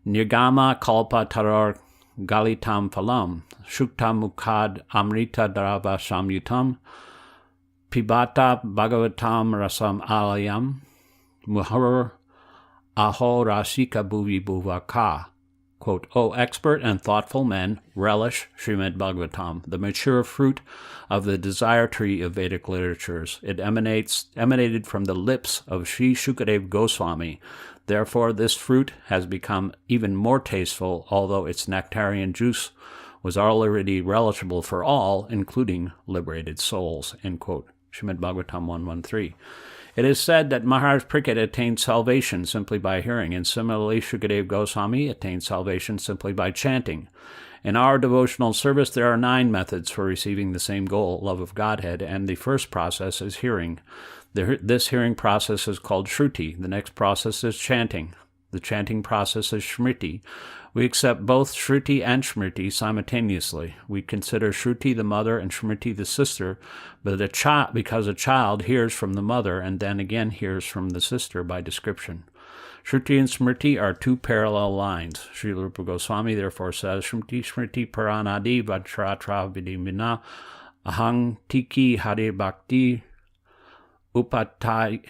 Nirgama kalpa tarar galitam phalam, shukta mukhad amrita darava samyutam, pibata bhagavatam rasam alayam, muhar aho rasika bhuvi bhuvaka. Quote, O expert and thoughtful men, relish Srimad Bhagavatam, the mature fruit of the desire tree of Vedic literatures. It emanated from the lips of Sri Shukadev Goswami. Therefore, this fruit has become even more tasteful, although its nectarian juice was already relishable for all, including liberated souls, end quote. Srimad Bhagavatam 1:13. It is said that Maharaj Parikshit attained salvation simply by hearing, and similarly Shukadev Goswami attained salvation simply by chanting. In our devotional service, there are 9 methods for receiving the same goal, love of Godhead, and the first process is hearing. This hearing process is called Shruti. The next process is chanting. The chanting process is Smriti. We accept both Shruti and Smriti simultaneously. We consider Shruti the mother and Smriti the sister, but because a child hears from the mother and then again hears from the sister by description. Shruti and Smriti are 2 parallel lines. Srila Rupa Goswami therefore says, Shruti Smriti Paranadi Vajratra Vidimina Ahang Tiki Hare Bhakti Upatayava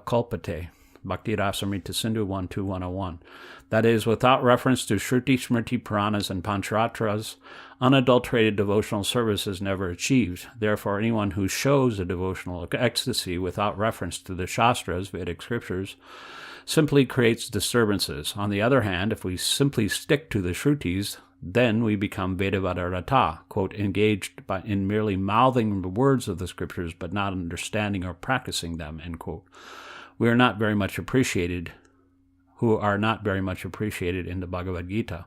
Kalpate. Bhakti Rasamrita Sindhu 1.2.101. That is, without reference to Shruti, Smriti, Puranas, and Pancharatras, unadulterated devotional service is never achieved. Therefore, anyone who shows a devotional ecstasy without reference to the Shastras, Vedic scriptures, simply creates disturbances. On the other hand, if we simply stick to the Shrutis, then we become Vedavadarata, quote, engaged in merely mouthing the words of the scriptures but not understanding or practicing them, end quote. Who are not very much appreciated in the Bhagavad Gita.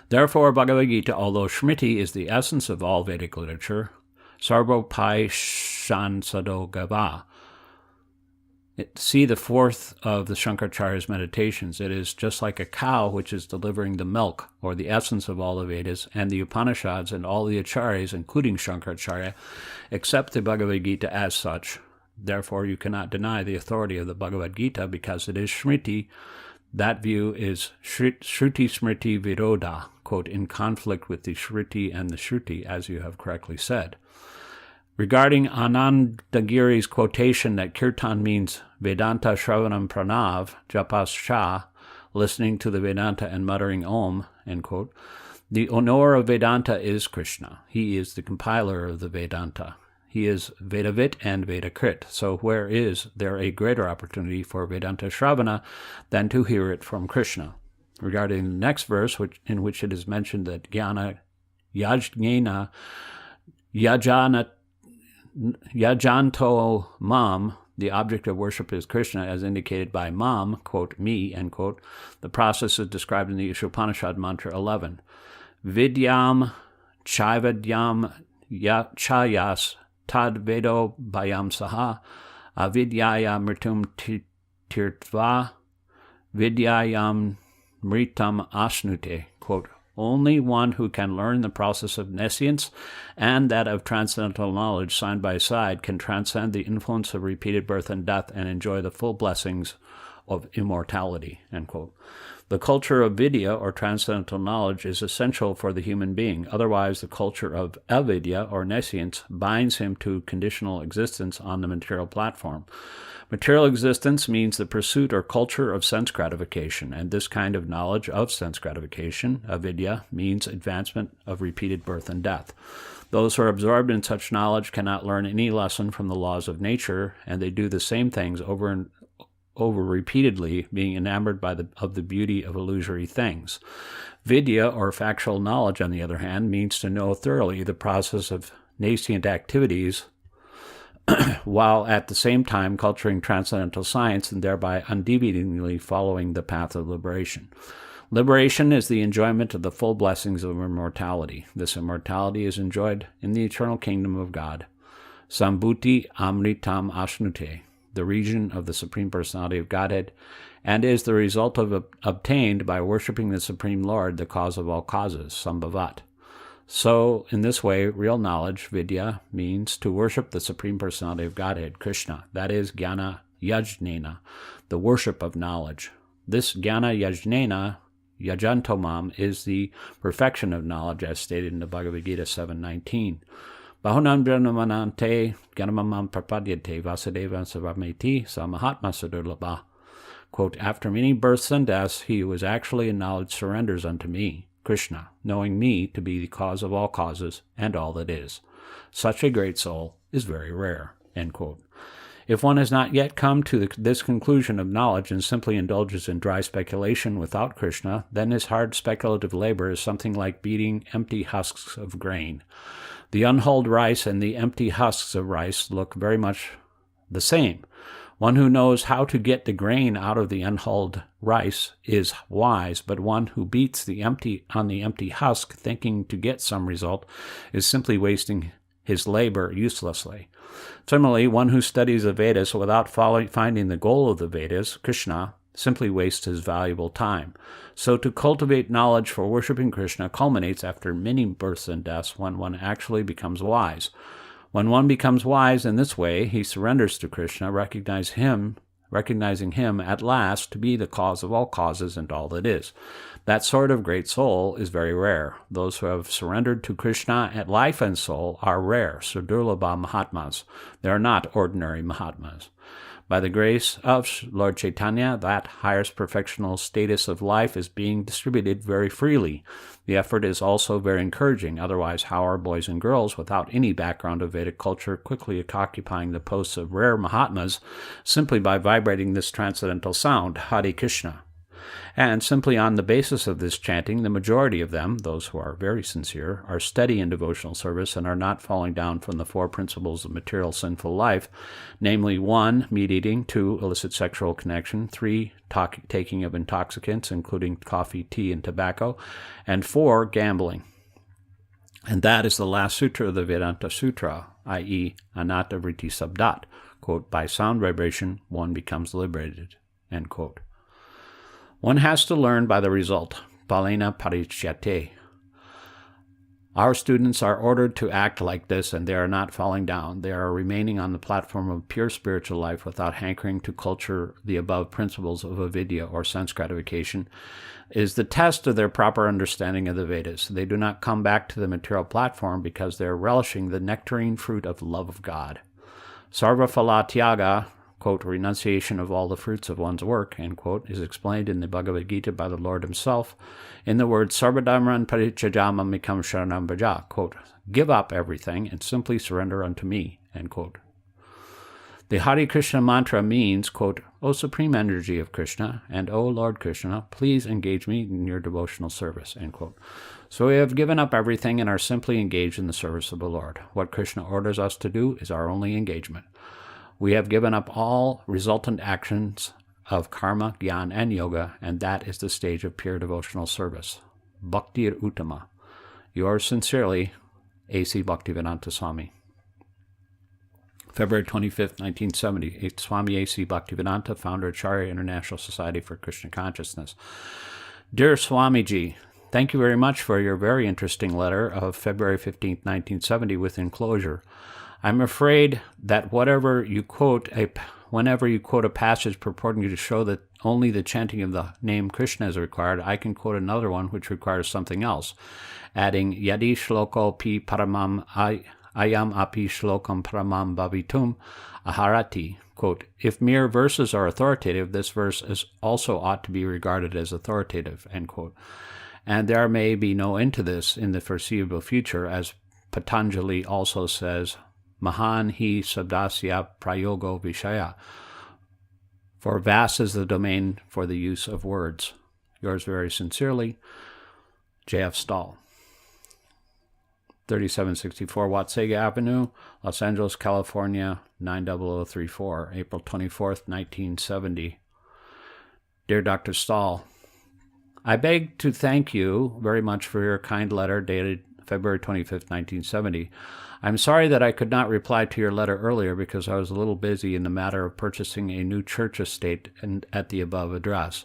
Therefore, Bhagavad Gita, although Smriti is the essence of all Vedic literature, Sarvopai Shansado Gava. See the fourth of the Shankaracharya's meditations. It is just like a cow which is delivering the milk, or the essence of all the Vedas, and the Upanishads and all the Acharyas, including Shankaracharya, accept the Bhagavad Gita as such. Therefore, you cannot deny the authority of the Bhagavad Gita because it is Smriti. That view is Shruti Smriti Viroda, quote, in conflict with the Shruti and the Shruti, as you have correctly said. Regarding Anandagiri's quotation that Kirtan means Vedanta Shravanam Pranav, Japas Shah, listening to the Vedanta and muttering Om, end quote, the honor of Vedanta is Krishna. He is the compiler of the Vedanta. He is Vedavit and Vedakrit. So where is there a greater opportunity for Vedanta Shravana than to hear it from Krishna? Regarding the next verse, in which it is mentioned that Jnana Yajnena Yajanto Mam, the object of worship is Krishna, as indicated by Mam, quote, me, end quote. The process is described in the Ishopanishad Mantra 11. Vidyam Chaivadyam Chayas Tad Vedo Bhayam Saha Avidyaya Mritum Tirtva Vidyayam Mritam Asnute, quote, only one who can learn the process of nescience and that of transcendental knowledge side by side can transcend the influence of repeated birth and death and enjoy the full blessings of immortality, end quote. The culture of vidya, or transcendental knowledge, is essential for the human being. Otherwise, the culture of avidya, or nescience, binds him to conditional existence on the material platform. Material existence means the pursuit or culture of sense gratification, and this kind of knowledge of sense gratification, avidya, means advancement of repeated birth and death. Those who are absorbed in such knowledge cannot learn any lesson from the laws of nature, and they do the same things over and over repeatedly, being enamored of the beauty of illusory things. Vidya, or factual knowledge, on the other hand, means to know thoroughly the process of nascent activities while at the same time culturing transcendental science and thereby undeviatingly following the path of liberation. Liberation is the enjoyment of the full blessings of immortality. This immortality is enjoyed in the eternal kingdom of God. Sambhuti Amritam Ashnute, the region of the Supreme Personality of Godhead, and is the result of obtained by worshiping the Supreme Lord, the cause of all causes, Sambhavat. So, in this way, real knowledge, vidya, means to worship the Supreme Personality of Godhead, Krishna, that is, Jnana Yajnena, the worship of knowledge. This Jnana Yajnena, Yajantomam, is the perfection of knowledge, as stated in the Bhagavad Gita 7:19. Bahunam Brahmanante Ganamam Prapadyate Vasudevan Savameti Samahatma Sadurlabha. Quote, after many births and deaths, he who is actually in knowledge surrenders unto me, Krishna, knowing me to be the cause of all causes and all that is. Such a great soul is very rare, end quote. If one has not yet come to this conclusion of knowledge and simply indulges in dry speculation without Krishna, then his hard speculative labor is something like beating empty husks of grain. The unhulled rice and the empty husks of rice look very much the same. One who knows how to get the grain out of the unhulled rice is wise, but one who beats on the empty husk thinking to get some result is simply wasting his labor uselessly. Similarly, one who studies the Vedas without finding the goal of the Vedas, Krishna, simply wastes his valuable time. So to cultivate knowledge for worshiping Krishna culminates after many births and deaths when one actually becomes wise. When one becomes wise in this way, he surrenders to Krishna, recognizing him at last to be the cause of all causes and all that is. That sort of great soul is very rare. Those who have surrendered to Krishna at life and soul are rare, Sudurlabha Mahatmas. They are not ordinary Mahatmas. By the grace of Lord Chaitanya, that highest perfectional status of life is being distributed very freely. The effort is also very encouraging. Otherwise, how are boys and girls without any background of Vedic culture quickly occupying the posts of rare Mahatmas simply by vibrating this transcendental sound, Hare Krishna? And simply on the basis of this chanting, the majority of them, those who are very sincere, are steady in devotional service and are not falling down from the 4 principles of material sinful life, namely 1, meat eating, 2, illicit sexual connection, 3, taking of intoxicants, including coffee, tea, and tobacco, and 4, gambling. And that is the last sutra of the Vedanta Sutra, i.e., Anatta Vritti Sabdat. Quote, by sound vibration, one becomes liberated. End quote. One has to learn by the result. Palena parichyate. Our students are ordered to act like this, and they are not falling down. They are remaining on the platform of pure spiritual life without hankering to culture the above principles of avidya or sense gratification. Is the test of their proper understanding of the Vedas. They do not come back to the material platform because they are relishing the nectarine fruit of love of God. Sarva phala tyaga, quote, renunciation of all the fruits of one's work, end quote, is explained in the Bhagavad Gita by the Lord himself in the words sarvadhamman parityajama mikam sharanam bhaja, quote, give up everything and simply surrender unto me, end quote. The Hare Krishna mantra means, quote, O Supreme Energy of Krishna, and O Lord Krishna, please engage me in your devotional service, end quote. So we have given up everything and are simply engaged in the service of the Lord. What Krishna orders us to do is our only engagement. We have given up all resultant actions of karma, jnana, and yoga, and that is the stage of pure devotional service. Bhaktir Uttama. Yours sincerely, A.C. Bhaktivedanta Swami. February 25th, 1970, Swami A.C. Bhaktivedanta, founder of Acharya International Society for Krishna Consciousness. Dear Swamiji, thank you very much for your very interesting letter of February 15th, 1970 with enclosure. I'm afraid that whenever you quote a passage purporting to show that only the chanting of the name Krishna is required, I can quote another one which requires something else, adding Yadi shloko pi paramam ayam api shlokam paramam bhavitum aharati. Quote, if mere verses are authoritative, this verse also ought to be regarded as authoritative, end quote. And there may be no end to this in the foreseeable future, as Patanjali also says, Mahan hi sabdasya prayogo vishaya, for vast is the domain for the use of words. Yours very sincerely, J.F. Stahl. 3764 Watsega Avenue, Los Angeles, California, 90034, April 24th, 1970. Dear Dr. Stahl, I beg to thank you very much for your kind letter dated February 25th, 1970. I'm sorry that I could not reply to your letter earlier because I was a little busy in the matter of purchasing a new church estate at the above address.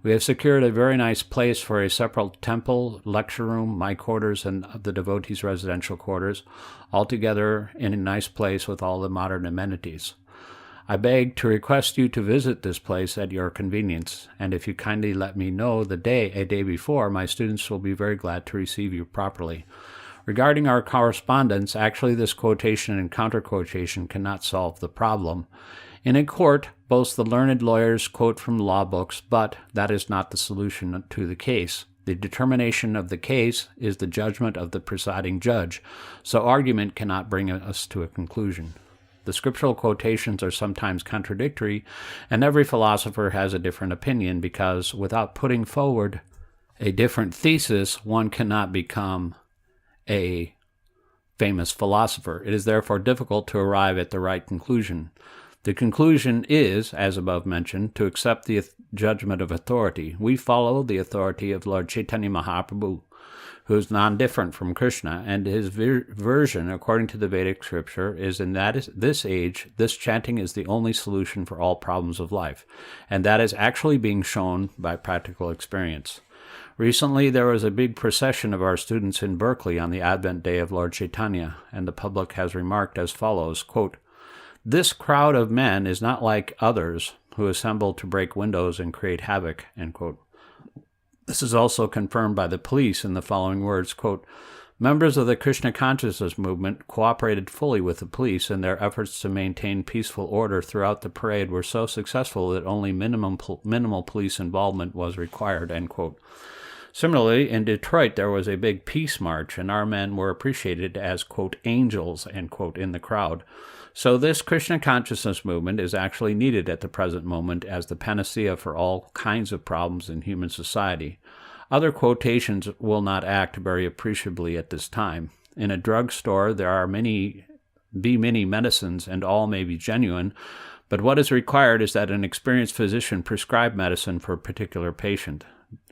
We have secured a very nice place for a separate temple, lecture room, my quarters, and the devotees' residential quarters, all together in a nice place with all the modern amenities. I beg to request you to visit this place at your convenience, and if you kindly let me know a day before, my students will be very glad to receive you properly. Regarding our correspondence, actually this quotation and counter-quotation cannot solve the problem. In a court, both the learned lawyers quote from law books, but that is not the solution to the case. The determination of the case is the judgment of the presiding judge, so argument cannot bring us to a conclusion. The scriptural quotations are sometimes contradictory, and every philosopher has a different opinion because without putting forward a different thesis, one cannot become a famous philosopher. It is therefore difficult to arrive at the right conclusion. The conclusion is, as above mentioned, to accept the judgment of authority. We follow the authority of Lord Chaitanya Mahaprabhu, who is non-different from Krishna, and his version, according to the Vedic scripture, is in this age, this chanting is the only solution for all problems of life, and that is actually being shown by practical experience. Recently, there was a big procession of our students in Berkeley on the Advent Day of Lord Chaitanya, and the public has remarked as follows, quote, this crowd of men is not like others who assemble to break windows and create havoc, end quote. This is also confirmed by the police in the following words, quote, members of the Krishna consciousness movement cooperated fully with the police, and their efforts to maintain peaceful order throughout the parade were so successful that only minimal police involvement was required, end quote. Similarly, in Detroit, there was a big peace march, and our men were appreciated as, quote, angels, end quote, in the crowd. So this Krishna consciousness movement is actually needed at the present moment as the panacea for all kinds of problems in human society. Other quotations will not act very appreciably at this time. In a drugstore, there are many medicines, and all may be genuine, but what is required is that an experienced physician prescribe medicine for a particular patient.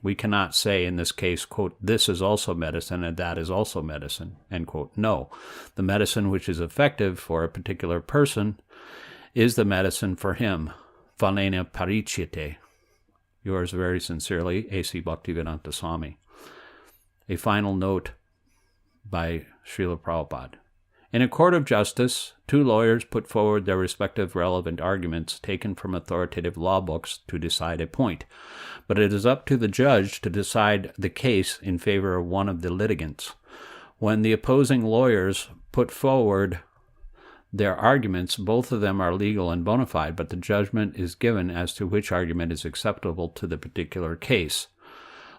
We cannot say in this case, quote, this is also medicine and that is also medicine, end quote. No, the medicine which is effective for a particular person is the medicine for him. Phalena parichyate. Yours very sincerely, A.C. Bhaktivedanta Swami. A final note by Srila Prabhupada. In a court of justice, two lawyers put forward their respective relevant arguments taken from authoritative law books to decide a point, but it is up to the judge to decide the case in favor of one of the litigants. When the opposing lawyers put forward their arguments, both of them are legal and bona fide, but the judgment is given as to which argument is acceptable to the particular case.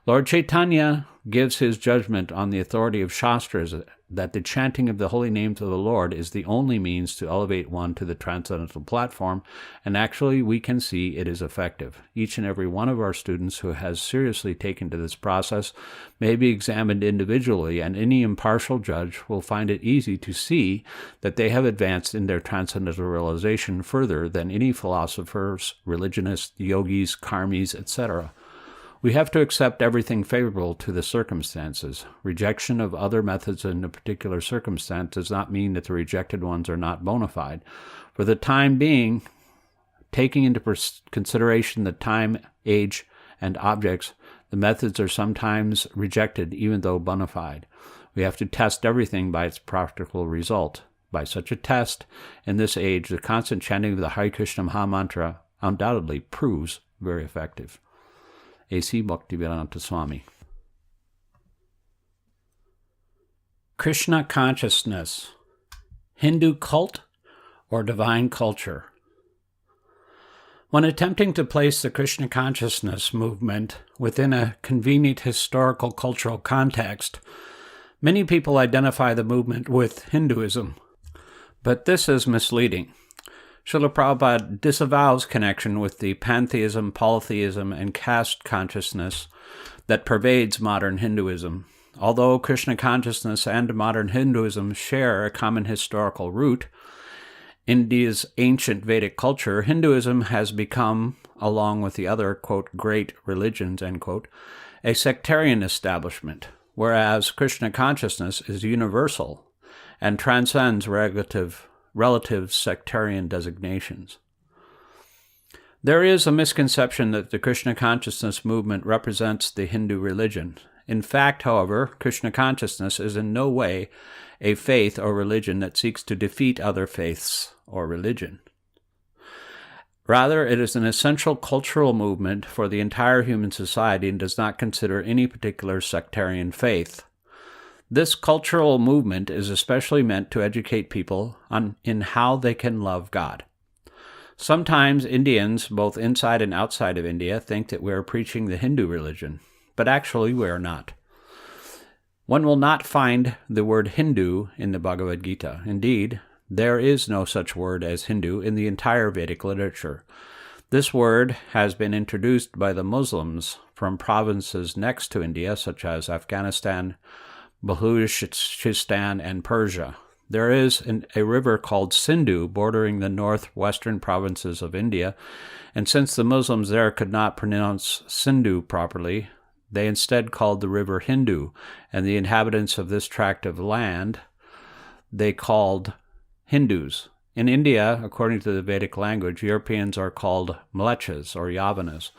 Lord Chaitanya gives his judgment on the authority of Shastras that the chanting of the holy names of the Lord is the only means to elevate one to the transcendental platform, and actually we can see it is effective. Each and every one of our students who has seriously taken to this process may be examined individually, and any impartial judge will find it easy to see that they have advanced in their transcendental realization further than any philosophers, religionists, yogis, karmis, etc. We have to accept everything favorable to the circumstances. Rejection of other methods in a particular circumstance does not mean that the rejected ones are not bona fide. For the time being, taking into consideration the time, age, and objects, the methods are sometimes rejected even though bona fide. We have to test everything by its practical result. By such a test, in this age, the constant chanting of the Hare Krishna Maha Mantra undoubtedly proves very effective. A.C. Bhaktivedanta Swami. Krishna consciousness, Hindu cult or divine culture? When attempting to place the Krishna consciousness movement within a convenient historical cultural context, many people identify the movement with Hinduism, but this is misleading. Srila Prabhupada disavows connection with the pantheism, polytheism, and caste consciousness that pervades modern Hinduism. Although Krishna consciousness and modern Hinduism share a common historical root, India's ancient Vedic culture, Hinduism has become, along with the other, quote, great religions, end quote, a sectarian establishment, whereas Krishna consciousness is universal and transcends relative sectarian designations. There is a misconception that the Krishna consciousness movement represents the Hindu religion. In fact, however, Krishna consciousness is in no way a faith or religion that seeks to defeat other faiths or religion. Rather, it is an essential cultural movement for the entire human society and does not consider any particular sectarian faith. This cultural movement is especially meant to educate people in how they can love God. Sometimes Indians, both inside and outside of India, think that we are preaching the Hindu religion, but actually we are not. One will not find the word Hindu in the Bhagavad Gita. Indeed, there is no such word as Hindu in the entire Vedic literature. This word has been introduced by the Muslims from provinces next to India, such as Afghanistan, Baluchistan, and Persia. There is a river called Sindhu bordering the northwestern provinces of India, and since the Muslims there could not pronounce Sindhu properly, they instead called the river Hindu, and the inhabitants of this tract of land they called Hindus. In India, according to the Vedic language, Europeans are called Mlechas or Yavanas.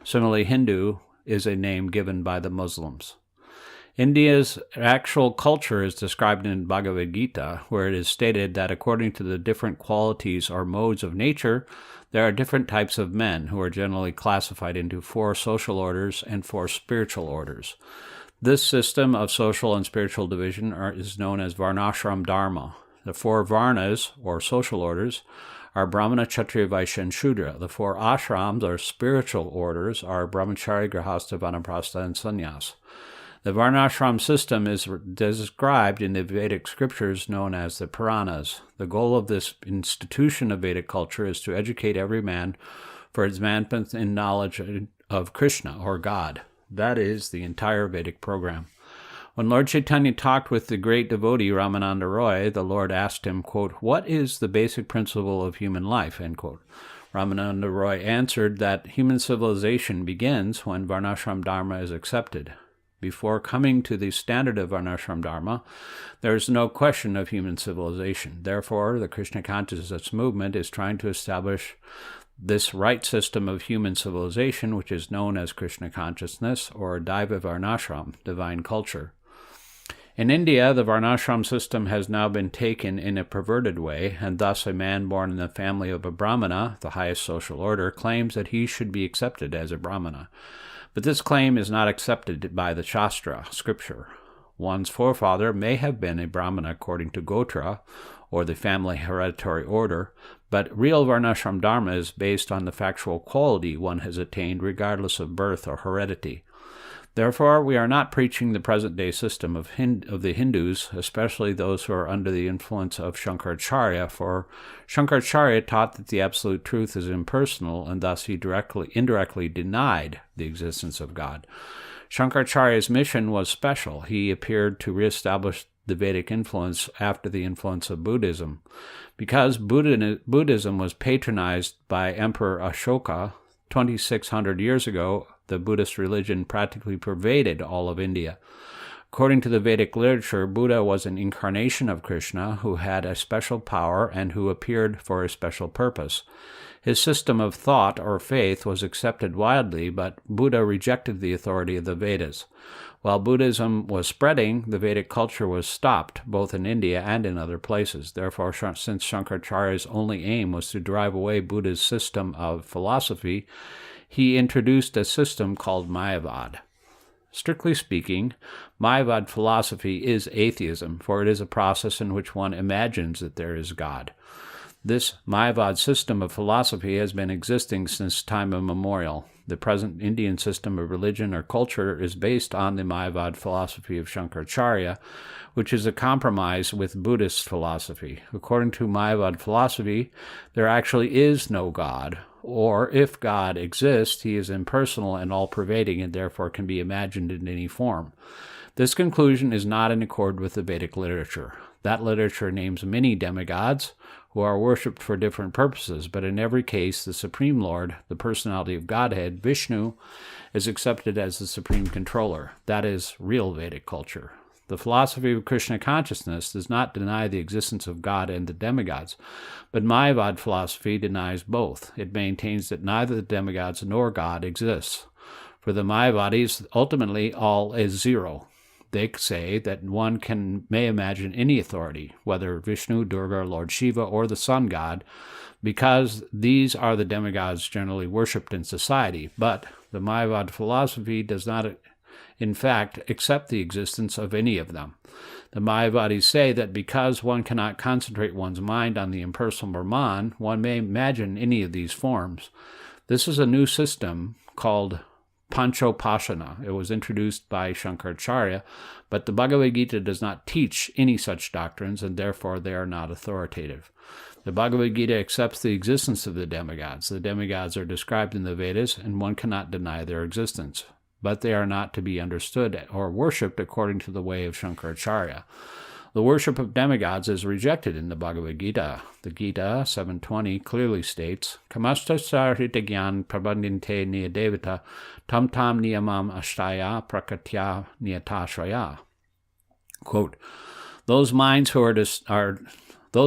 Similarly, Hindu is a name given by the Muslims. India's actual culture is described in Bhagavad Gita, where it is stated that according to the different qualities or modes of nature, there are different types of men who are generally classified into 4 social orders and 4 spiritual orders. This system of social and spiritual division is known as Varnashram Dharma. The 4 Varnas, or social orders, are Brahmana, Kshatriya, Vaishya, and Shudra. The 4 ashrams, or spiritual orders, are Brahmachari, Grihastha, Vanaprastha, and Sannyas. The Varnashram system is described in the Vedic scriptures known as the Puranas. The goal of this institution of Vedic culture is to educate every man for advancement in knowledge of Krishna, or God. That is the entire Vedic program. When Lord Chaitanya talked with the great devotee Ramananda Roy, the Lord asked him, quote, "What is the basic principle of human life?" End quote. Ramananda Roy answered that human civilization begins when Varnashram Dharma is accepted. Before coming to the standard of Varnashram Dharma, there is no question of human civilization. Therefore, the Krishna consciousness movement is trying to establish this right system of human civilization, which is known as Krishna consciousness, or Daiva Varnashram, divine culture. In India, the Varnashram system has now been taken in a perverted way, and thus a man born in the family of a Brahmana, the highest social order, claims that he should be accepted as a Brahmana. But this claim is not accepted by the Shastra, scripture. One's forefather may have been a Brahmana according to Gotra, or the family hereditary order, but real Varnashram Dharma is based on the factual quality one has attained regardless of birth or heredity. Therefore, we are not preaching the present-day system of the Hindus, especially those who are under the influence of Shankaracharya, for Shankaracharya taught that the absolute truth is impersonal, and thus he indirectly denied the existence of God. Shankaracharya's mission was special. He appeared to reestablish the Vedic influence after the influence of Buddhism. Because Buddhism was patronized by Emperor Ashoka 2,600 years ago, the Buddhist religion practically pervaded all of India. According to the Vedic literature, Buddha was an incarnation of Krishna who had a special power and who appeared for a special purpose. His system of thought or faith was accepted widely, but Buddha rejected the authority of the Vedas. While Buddhism was spreading, the Vedic culture was stopped, both in India and in other places. Therefore, since Shankaracharya's only aim was to drive away Buddha's system of philosophy, he introduced a system called Mayavad. Strictly speaking, Mayavad philosophy is atheism, for it is a process in which one imagines that there is God. This Mayavad system of philosophy has been existing since time immemorial. The present Indian system of religion or culture is based on the Mayavad philosophy of Shankaracharya, which is a compromise with Buddhist philosophy. According to Mayavad philosophy, there actually is no God, or if God exists, he is impersonal and all-pervading and therefore can be imagined in any form. This conclusion is not in accord with the Vedic literature. That literature names many demigods who are worshipped for different purposes, but in every case, the Supreme Lord, the personality of Godhead, Vishnu, is accepted as the supreme controller. That is real Vedic culture. The philosophy of Krishna consciousness does not deny the existence of God and the demigods, but Mayavad philosophy denies both. It maintains that neither the demigods nor God exists. For the Mayavadis, ultimately all is zero. They say that one may imagine any authority, whether Vishnu, Durga, Lord Shiva, or the sun god, because these are the demigods generally worshipped in society. But the Mayavad philosophy does not, in fact, accept the existence of any of them. The Mayavadis say that because one cannot concentrate one's mind on the impersonal Brahman, one may imagine any of these forms. This is a new system called Panchopashana. It was introduced by Shankaracharya, but the Bhagavad Gita does not teach any such doctrines, and therefore they are not authoritative. The Bhagavad Gita accepts the existence of the demigods. The demigods are described in the Vedas, and one cannot deny their existence, but they are not to be understood or worshipped according to the way of Shankaracharya. The worship of demigods is rejected in the Bhagavad Gita. The Gita 7.20 clearly states, Kamasta gyan prabandinte niyadevata tam tam niyamam ashtaya prakatya niyatashraya. Quote, those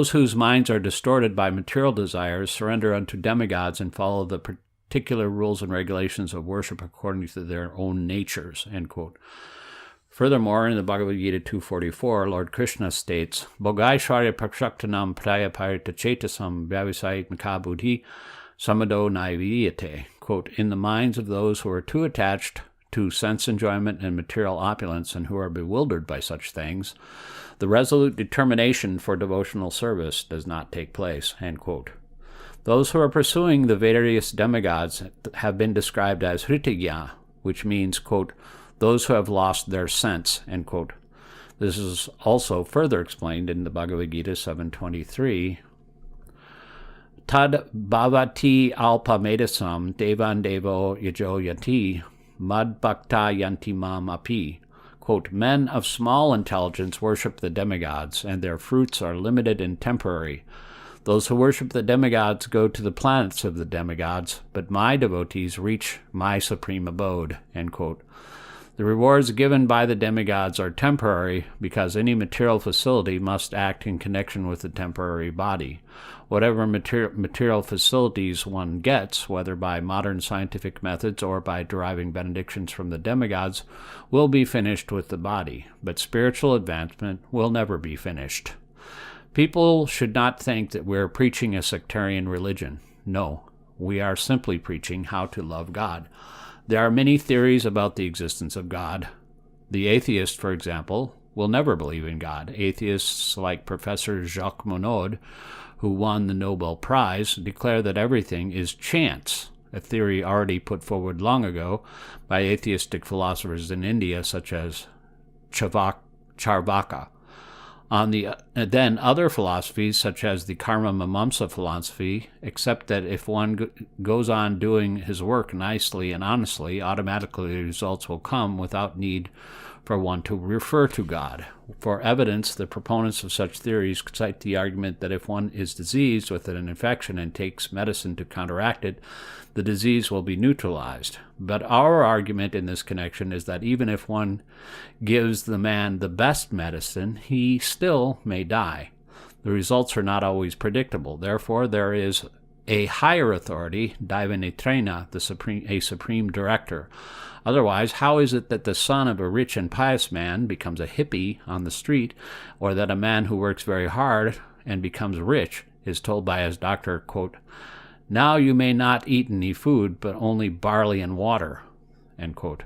whose minds are distorted by material desires surrender unto demigods and follow the particular rules and regulations of worship according to their own natures. End quote. Furthermore, in the Bhagavad Gita 2.44, Lord Krishna states, Bhogaishwarya prakshaktanam praya parita chetasam vyavasayit makabuddhi samado naiviyate. Quote, in the minds of those who are too attached to sense enjoyment and material opulence and who are bewildered by such things, the resolute determination for devotional service does not take place. End quote. Those who are pursuing the various demigods have been described as hritigya, which means, quote, those who have lost their sense, end quote. This is also further explained in the Bhagavad Gita 7.23. Tad bhavati alpa medasam devan devo yajo yati mad bhakta yanti mam api. Quote, men of small intelligence worship the demigods, and their fruits are limited and temporary. Those who worship the demigods go to the planets of the demigods, but my devotees reach my supreme abode, end quote. The rewards given by the demigods are temporary because any material facility must act in connection with the temporary body. Whatever material facilities one gets, whether by modern scientific methods or by deriving benedictions from the demigods, will be finished with the body, but spiritual advancement will never be finished. People should not think that we're preaching a sectarian religion. No, we are simply preaching how to love God. There are many theories about the existence of God. The atheist, for example, will never believe in God. Atheists like Professor Jacques Monod, who won the Nobel Prize, declare that everything is chance, a theory already put forward long ago by atheistic philosophers in India such as Charvaka. Then other philosophies, such as the Karma Mimamsa philosophy, accept that if one goes on doing his work nicely and honestly, automatically results will come without need for one to refer to God. For evidence, the proponents of such theories cite the argument that if one is diseased with an infection and takes medicine to counteract it, the disease will be neutralized. But our argument in this connection is that even if one gives the man the best medicine, he still may die. The results are not always predictable. Therefore, there is a higher authority, Daivanetrena, a supreme director. Otherwise, how is it that the son of a rich and pious man becomes a hippie on the street, or that a man who works very hard and becomes rich is told by his doctor, quote, now you may not eat any food, but only barley and water, end quote.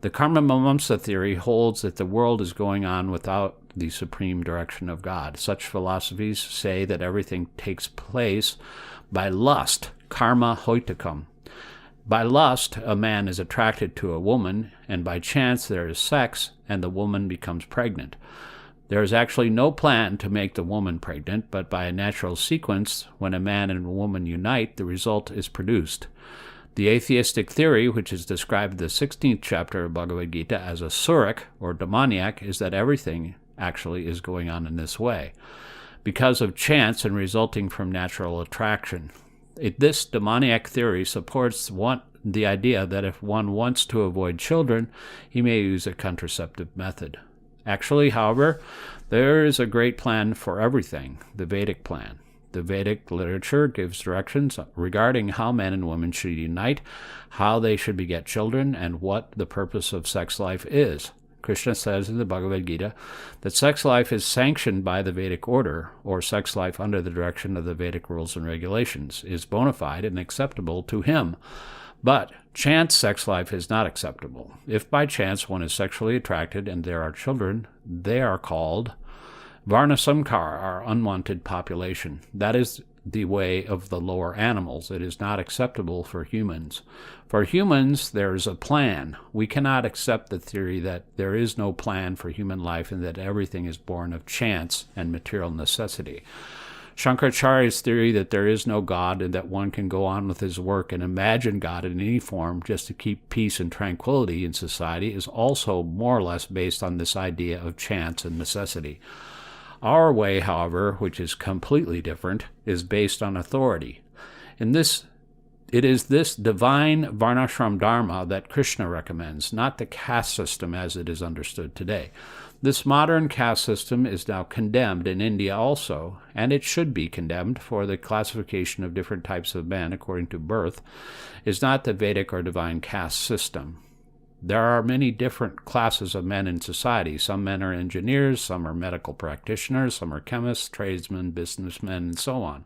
The Karma Mimamsa theory holds that the world is going on without the supreme direction of God. Such philosophies say that everything takes place by lust, karma hoitakam. By lust, a man is attracted to a woman, and by chance there is sex, and the woman becomes pregnant. There is actually no plan to make the woman pregnant, but by a natural sequence, when a man and a woman unite, the result is produced. The atheistic theory, which is described in the 16th chapter of Bhagavad Gita as a surik, or demoniac, is that everything actually is going on in this way, because of chance and resulting from natural attraction. This demoniac theory supports the idea that if one wants to avoid children, he may use a contraceptive method. Actually, however, there is a great plan for everything, the Vedic plan. The Vedic literature gives directions regarding how men and women should unite, how they should beget children, and what the purpose of sex life is. Krishna says in the Bhagavad Gita that sex life is sanctioned by the Vedic order, or sex life under the direction of the Vedic rules and regulations, is bona fide and acceptable to him. But chance sex life is not acceptable. If by chance one is sexually attracted and there are children, they are called Varnasamkar, or unwanted population. That is the way of the lower animals. It is not acceptable for humans. For humans, there is a plan. We cannot accept the theory that there is no plan for human life and that everything is born of chance and material necessity. Shankaracharya's theory that there is no God and that one can go on with his work and imagine God in any form just to keep peace and tranquility in society is also more or less based on this idea of chance and necessity. Our way, however, which is completely different, is based on authority. It is this divine Varnashram Dharma that Krishna recommends, not the caste system as it is understood today. This modern caste system is now condemned in India also, and it should be condemned, for the classification of different types of men according to birth is not the Vedic or divine caste system. There are many different classes of men in society. Some men are engineers, some are medical practitioners, some are chemists, tradesmen, businessmen, and so on.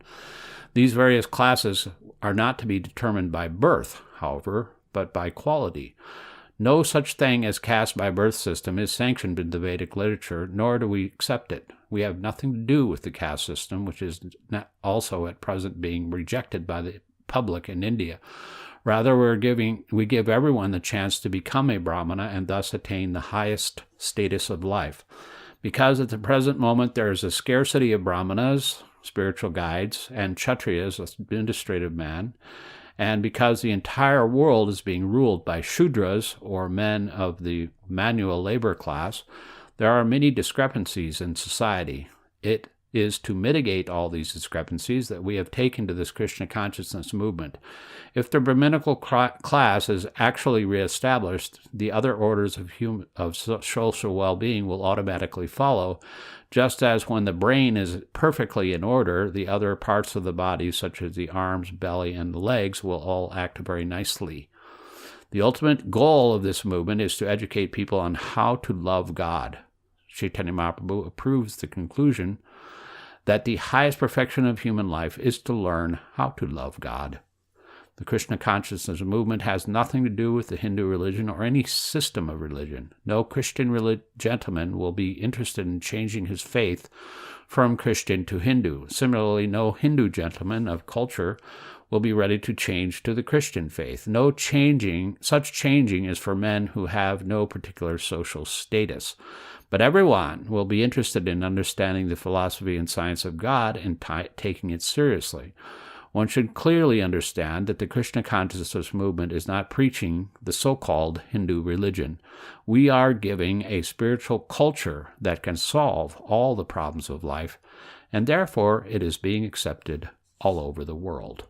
These various classes are not to be determined by birth, however, but by quality. No such thing as caste by birth system is sanctioned in the Vedic literature, nor do we accept it. We have nothing to do with the caste system, which is also at present being rejected by the public in India. Rather, we give everyone the chance to become a Brahmana and thus attain the highest status of life. Because at the present moment there is a scarcity of Brahmanas, spiritual guides, and Kshatriyas, administrative men, and because the entire world is being ruled by Shudras, or men of the manual labor class, there are many discrepancies in society. It is to mitigate all these discrepancies that we have taken to this Krishna consciousness movement. If the Brahminical class is actually reestablished, the other orders of social well-being will automatically follow, just as when the brain is perfectly in order, the other parts of the body, such as the arms, belly, and the legs, will all act very nicely. The ultimate goal of this movement is to educate people on how to love God. Chaitanya Mahaprabhu approves the conclusion that the highest perfection of human life is to learn how to love God. The Krishna consciousness movement has nothing to do with the Hindu religion or any system of religion. No Christian gentleman will be interested in changing his faith from Christian to Hindu. Similarly, no Hindu gentleman of culture will be ready to change to the Christian faith. Such changing is for men who have no particular social status. But everyone will be interested in understanding the philosophy and science of God and taking it seriously. One should clearly understand that the Krishna consciousness movement is not preaching the so-called Hindu religion. We are giving a spiritual culture that can solve all the problems of life, and therefore it is being accepted all over the world.